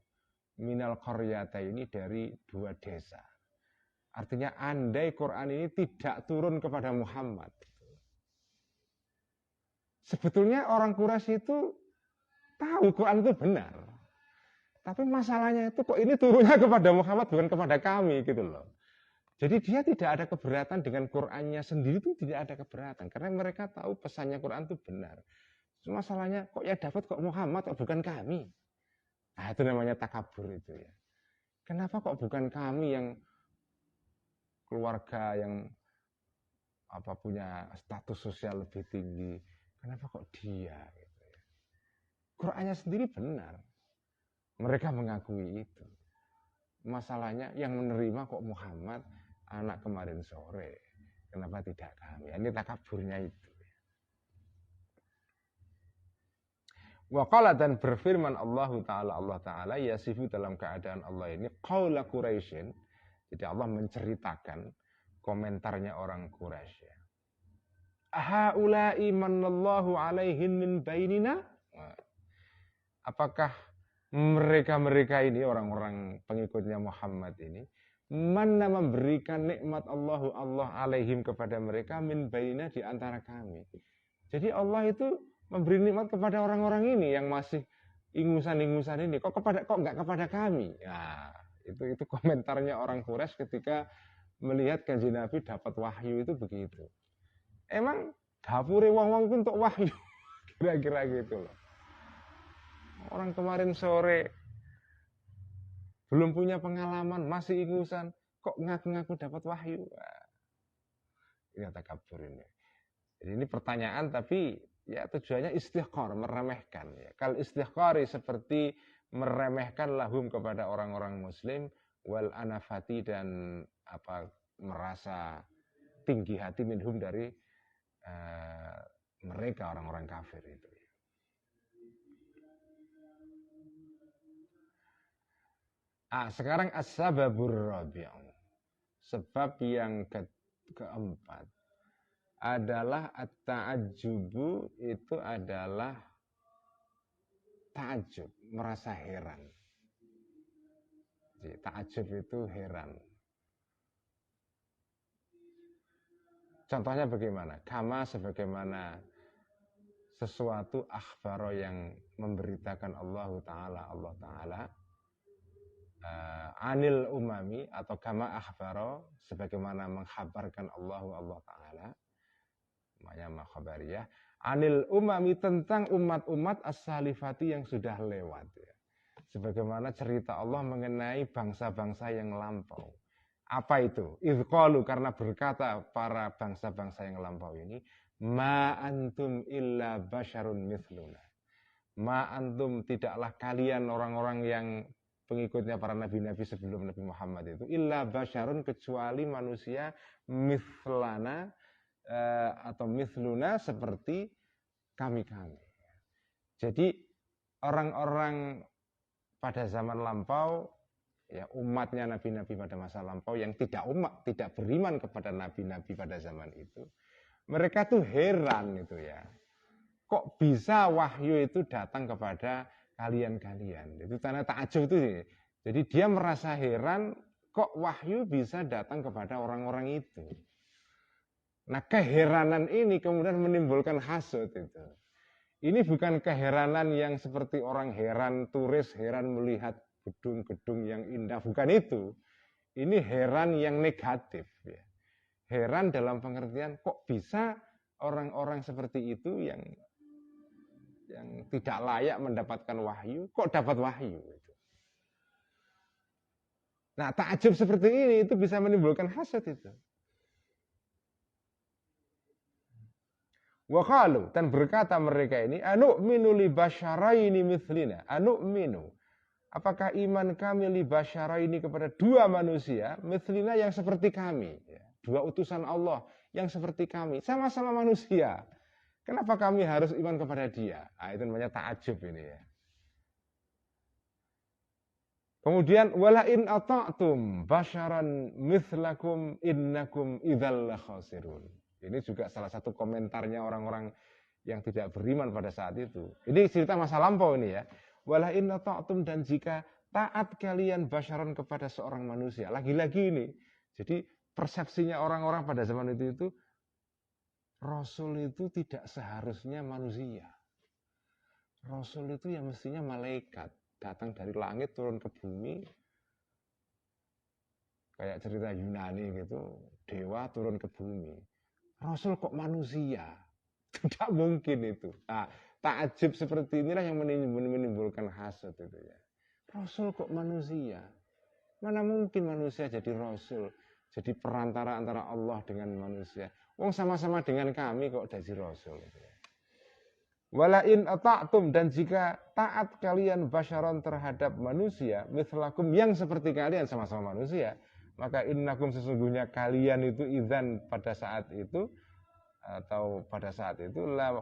minal qaryataini, dari dua desa. Artinya andai Qur'an ini tidak turun kepada Muhammad. Sebetulnya orang Quraisy itu tahu Quran itu benar. Tapi masalahnya itu kok ini turunnya kepada Muhammad bukan kepada kami gitu loh. Jadi dia tidak ada keberatan dengan Qur'annya sendiri, itu tidak ada keberatan. Karena mereka tahu pesannya Quran itu benar. Cuma masalahnya kok ya dapat kok Muhammad, kok bukan kami. Nah itu namanya takabur itu ya. Kenapa kok bukan kami yang keluarga yang punya status sosial lebih tinggi. Kenapa kok dia gitu ya. Qur'annya sendiri benar. Mereka mengakui itu. Masalahnya yang menerima kok Muhammad, anak kemarin sore. Kenapa tidak kami? Ini takaburnya itu. Wa qala, dan berfirman Allah Ta'ala yasifu, dalam keadaan Allah ini qaula Quraisyin. Jadi Allah menceritakan komentarnya orang Quraisy. Ahaula'i manallahu alaihim min bainina? Apakah mereka ini, orang-orang pengikutnya Muhammad ini, mana memberikan nikmat Allah alaihim, kepada mereka, min bainina, di antara kami. Jadi Allah itu memberi nikmat kepada orang-orang ini yang masih ingusan-ingusan ini. Kok nggak kepada kami? Ya, itu komentarnya orang Quraisy ketika melihat Kanjeng Nabi dapat wahyu itu begitu. Emang dapure wong-wong itu untuk wahyu? Kira-kira gitu loh. Orang kemarin sore belum punya pengalaman, masih ingusan, kok ngaku-ngaku dapat wahyu? Ini takabur ini. Jadi ini pertanyaan, tapi ya tujuannya istighqar, meremehkan. Ya. Kal istighqari, seperti meremehkan lahum, kepada orang-orang Muslim, wal anafati, dan merasa tinggi hati minhum, dari mereka orang-orang kafir itu. Sekarang as-sababur rabi'u, sebab yang keempat adalah at-ta'ajjubu, itu adalah ta'ajjub, merasa heran. Jadi, ta'ajjub itu heran. Contohnya bagaimana? Kama, sebagaimana sesuatu akhbaro yang memberitakan Allah Ta'ala anil umami atau kama akhbaro sebagaimana mengkhabarkan Allah Ta'ala namanya makhabariyah anil umami tentang umat-umat as-salifati yang sudah lewat ya. Sebagaimana cerita Allah mengenai bangsa-bangsa yang lampau. Apa itu? Idqalu karena berkata para bangsa-bangsa yang lampau ini ma antum illa basyarun mithluna. Ma antum tidaklah kalian orang-orang yang pengikutnya para nabi-nabi sebelum Nabi Muhammad itu illa basyarun kecuali manusia mithlana atau mithluna seperti kami-kami. Jadi orang-orang pada zaman lampau ya umatnya nabi-nabi pada masa lampau yang tidak beriman kepada nabi-nabi pada zaman itu. Mereka tuh heran itu ya. Kok bisa wahyu itu datang kepada kalian-kalian? Itu tanda takjub itu. Jadi dia merasa heran kok wahyu bisa datang kepada orang-orang itu. Nah keheranan ini kemudian menimbulkan hasud itu. Ini bukan keheranan yang seperti orang heran turis, heran melihat gedung-gedung yang indah. Bukan itu. Ini heran yang negatif ya. Heran dalam pengertian kok bisa orang-orang seperti itu yang tidak layak mendapatkan wahyu, kok dapat wahyu. Nah takjub seperti ini itu bisa menimbulkan hasad itu. Wa qalu dan berkata mereka ini anu'minu li basyaraini mithlina anu'minu apakah iman kami li basyaraini kepada dua manusia mithlina yang seperti kami ya. Dua utusan Allah yang seperti kami, sama-sama manusia. Kenapa kami harus iman kepada dia? Nah, itu namanya ta'ajub ini ya. Kemudian wala in ata'tum basyaran mithlakum innakum idzal khasirun. Ini juga salah satu komentarnya orang-orang yang tidak beriman pada saat itu. Ini cerita masa lampau ini ya. Wala in ata'tum dan jika taat kalian basyaran kepada seorang manusia. Lagi-lagi ini. Jadi persepsinya orang-orang pada zaman itu Rasul itu tidak seharusnya manusia. Rasul itu yang mestinya malaikat. Datang dari langit turun ke bumi. Kayak cerita Yunani gitu. Dewa turun ke bumi. Rasul kok manusia? Tidak mungkin itu. Nah, takjub seperti inilah yang menimbulkan hasad itu ya. Rasul kok manusia? Mana mungkin manusia jadi Rasul? Jadi perantara antara Allah dengan manusia. Wong sama-sama dengan kami kok jadi Rasul. Wala in ata'tum dan jika taat kalian basyaron terhadap manusia, mithlakum yang seperti kalian sama-sama manusia, maka innakum sesungguhnya kalian itu idzan pada saat itu atau pada saat itu la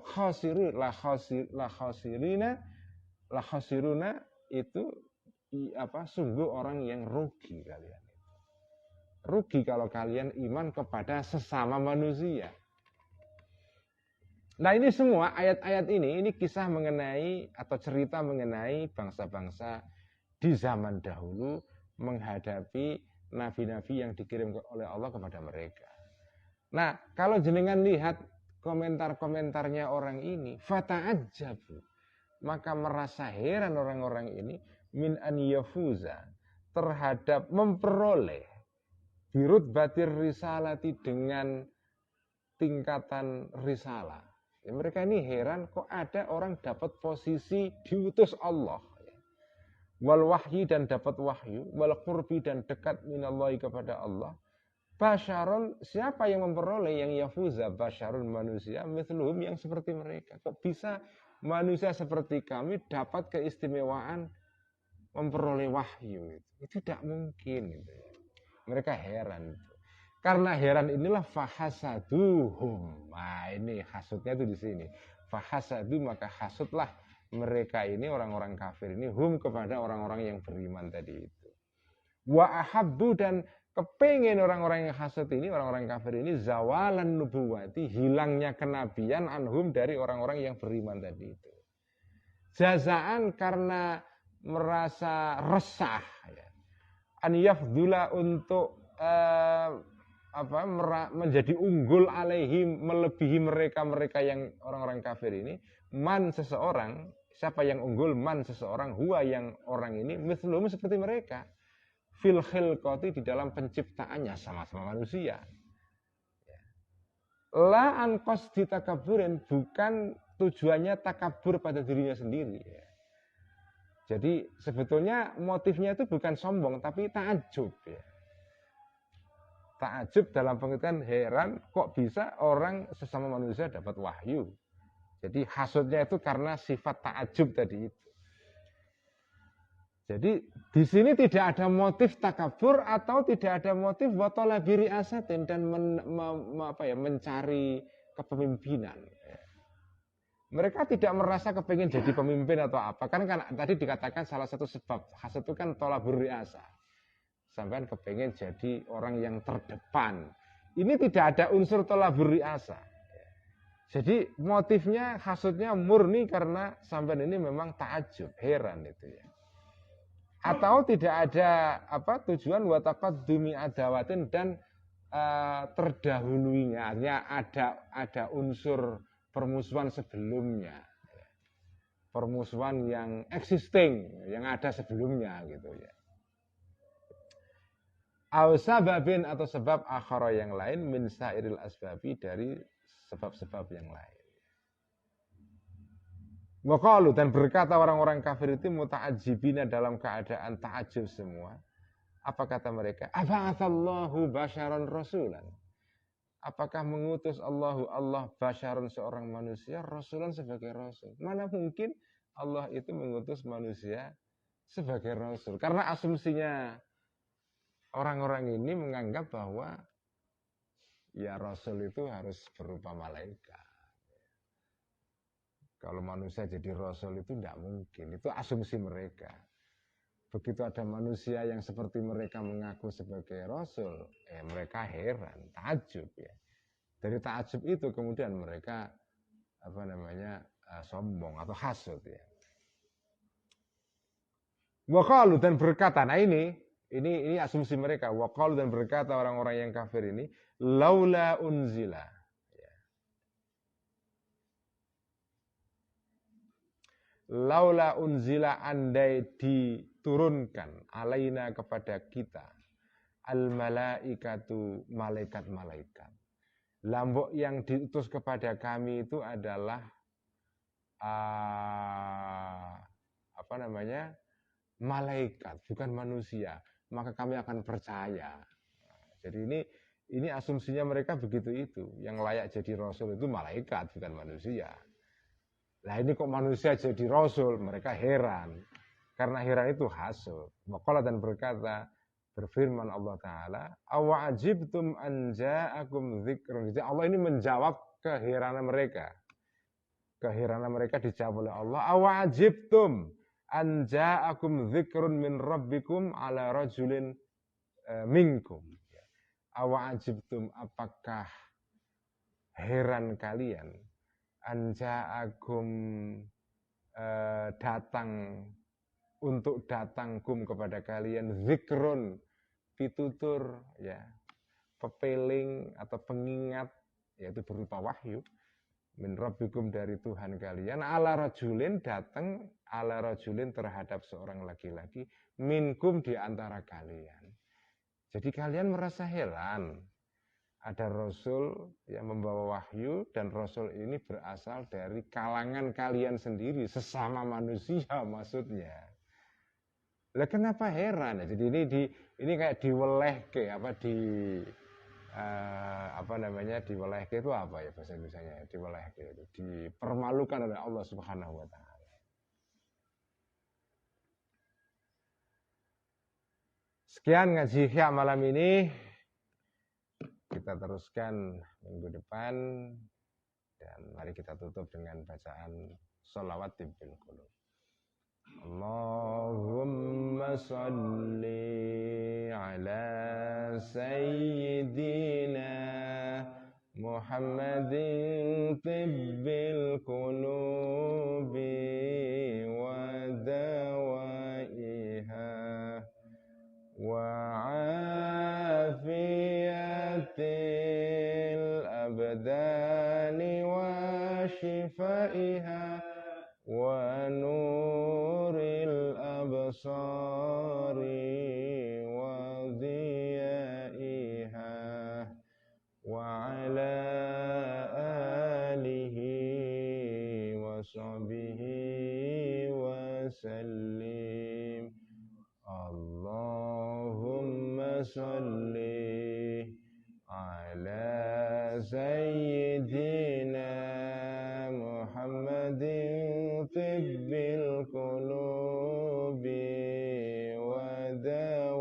khasiruna itu sungguh orang yang rugi kalian. Rugi kalau kalian iman kepada sesama manusia. Nah ini semua ayat-ayat ini kisah mengenai atau cerita mengenai bangsa-bangsa di zaman dahulu menghadapi nabi-nabi yang dikirim oleh Allah kepada mereka. Nah kalau jenengan lihat komentar-komentarnya orang ini, fata'ajjabu, maka merasa heran orang-orang ini min an yafuza terhadap memperoleh birut batir risalati dengan tingkatan risalah. Ya, mereka ini heran kok ada orang dapat posisi diutus Allah. Wal wahyi dan dapat wahyu, wal qurbi dan dekat minallahi kepada Allah. Basyarun siapa yang memperoleh yang yafuza basyarun manusia mithluhum yang seperti mereka. Kok bisa manusia seperti kami dapat keistimewaan memperoleh wahyu itu tidak mungkin gitu ya. Mereka heran. Karena heran inilah fahasaduhum. Nah ini hasudnya itu di sini. Fahasadu maka hasudlah mereka ini orang-orang kafir ini hum kepada orang-orang yang beriman tadi itu. Wa ahabbu dan kepingin orang-orang yang hasud ini, orang-orang kafir ini zawalan nubuwati, hilangnya kenabian anhum dari orang-orang yang beriman tadi itu. Jazaan karena merasa resah ya. An yafdula untuk menjadi unggul alaihim, melebihi mereka yang orang-orang kafir ini, man seseorang, siapa yang unggul, man seseorang, huwa yang orang ini mithlum seperti mereka, fil khilqati di dalam penciptaannya sama-sama manusia. La an qasdi takaburin, bukan tujuannya takabur pada dirinya sendiri. Jadi sebetulnya motifnya itu bukan sombong tapi ta'ajub ya. Ta'ajub dalam pengertian heran kok bisa orang sesama manusia dapat wahyu. Jadi hasudnya itu karena sifat ta'ajub tadi itu. Jadi di sini tidak ada motif takabur atau tidak ada motif watala biri asatin dan mencari kepemimpinan. Mereka tidak merasa kepingin jadi pemimpin atau apa. Kan tadi dikatakan salah satu sebab hasud itu kan tolabur riasa. Sampai kepingin jadi orang yang terdepan. Ini tidak ada unsur tolabur riasa. Jadi motifnya hasudnya murni karena sampai ini memang ta'ajub, heran itu ya. Atau tidak ada tujuan wataqaddumi adawatin dan terdahulunya, artinya ada unsur permusuhan sebelumnya, permusuhan yang existing, yang ada sebelumnya gitu ya. Au sababin atau sebab akhara yang lain min sairil asbabi dari sebab-sebab yang lain. Waqalu dan berkata orang-orang kafir itu muta'ajjibina dalam keadaan ta'ajjub semua. Apa kata mereka? Aba'atsallahu basyaran rasulan. Apakah mengutus Allah basyaran seorang manusia rasulan sebagai rasul? Mana mungkin Allah itu mengutus manusia sebagai rasul? Karena asumsinya orang-orang ini menganggap bahwa ya rasul itu harus berupa malaikat. Kalau manusia jadi rasul itu tidak mungkin. Itu asumsi mereka. Begitu ada manusia yang seperti mereka mengaku sebagai rasul, mereka heran, takjub ya. Dari takjub itu kemudian mereka sombong atau hasud ya. Waqalu dan berkata, nah ini asumsi mereka. Waqalu dan berkata orang-orang yang kafir ini, laula unzila. Laula unzila andai diturunkan alaina kepada kita al malaikatu malaikat-malaikat. Lambok yang diutus kepada kami itu adalah malaikat, bukan manusia. Maka kami akan percaya. Jadi ini asumsinya mereka begitu itu. Yang layak jadi rasul itu malaikat, bukan manusia. Lah ini kok manusia jadi rasul, mereka heran. Karena heran itu hasud. Maqala dan berkata, berfirman Allah Ta'ala, awa ajibtum an ja'akum dzikrun. Jadi Allah ini menjawab keheranan mereka. Keheranan mereka dijawab oleh Allah. Awa ajibtum an ja'akum dzikrun min rabbikum ala rajulin minkum. Awa ajibtum, apakah heran kalian? Anja'akum datang kum kepada kalian zikrun, pitutur ya, pepeling atau pengingat, yaitu berupa wahyu min rabbikum dari Tuhan kalian, ala rajulin datang ala rajulin terhadap seorang laki-laki minkum di antara kalian. Jadi kalian merasa heran ada rasul yang membawa wahyu dan rasul ini berasal dari kalangan kalian sendiri, sesama manusia maksudnya. Lah kenapa heran? Jadi ini kayak diwelehke diwelehke itu apa ya bahasa Indonesianya? Diwelehke itu dipermalukan oleh Allah Subhanahu wa taala. Sekian ngaji Ihya malam ini. Kita teruskan minggu depan dan mari kita tutup dengan bacaan sholawat bil qulub. Allahumma salli ala sayyidina Muhammadin tibbil qulubi wa dawaiha wa afiyati وشفائها ونور الأبصار وضيائها وعلى آله وصحبه وسلم. اللهم صل على سيدنا محمد طب القلوب ودوائها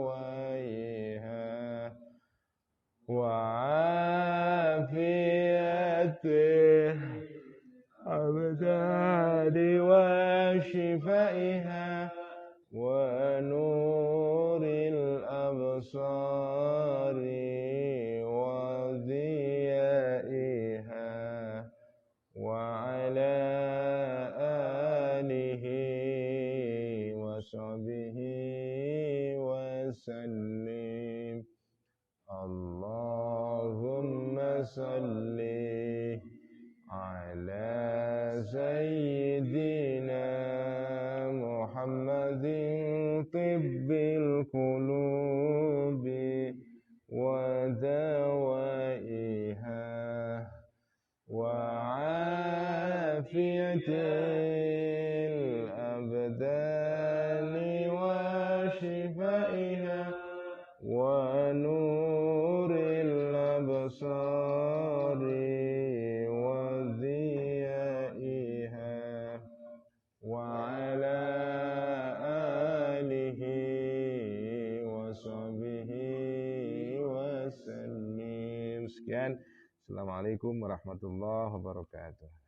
وعافية الأبدان وشفائها ونور الأبصار وضيائها وعلى آله وصحبه وسلم. اللهم صل على سيدنا محمد طب القلوب ودوائها وعافية الأبدان وشفائها ونور الأبصار وضيائها وعلى آله وصحبه وسلم. Sekian. Assalamualaikum warahmatullahi wabarakatuh.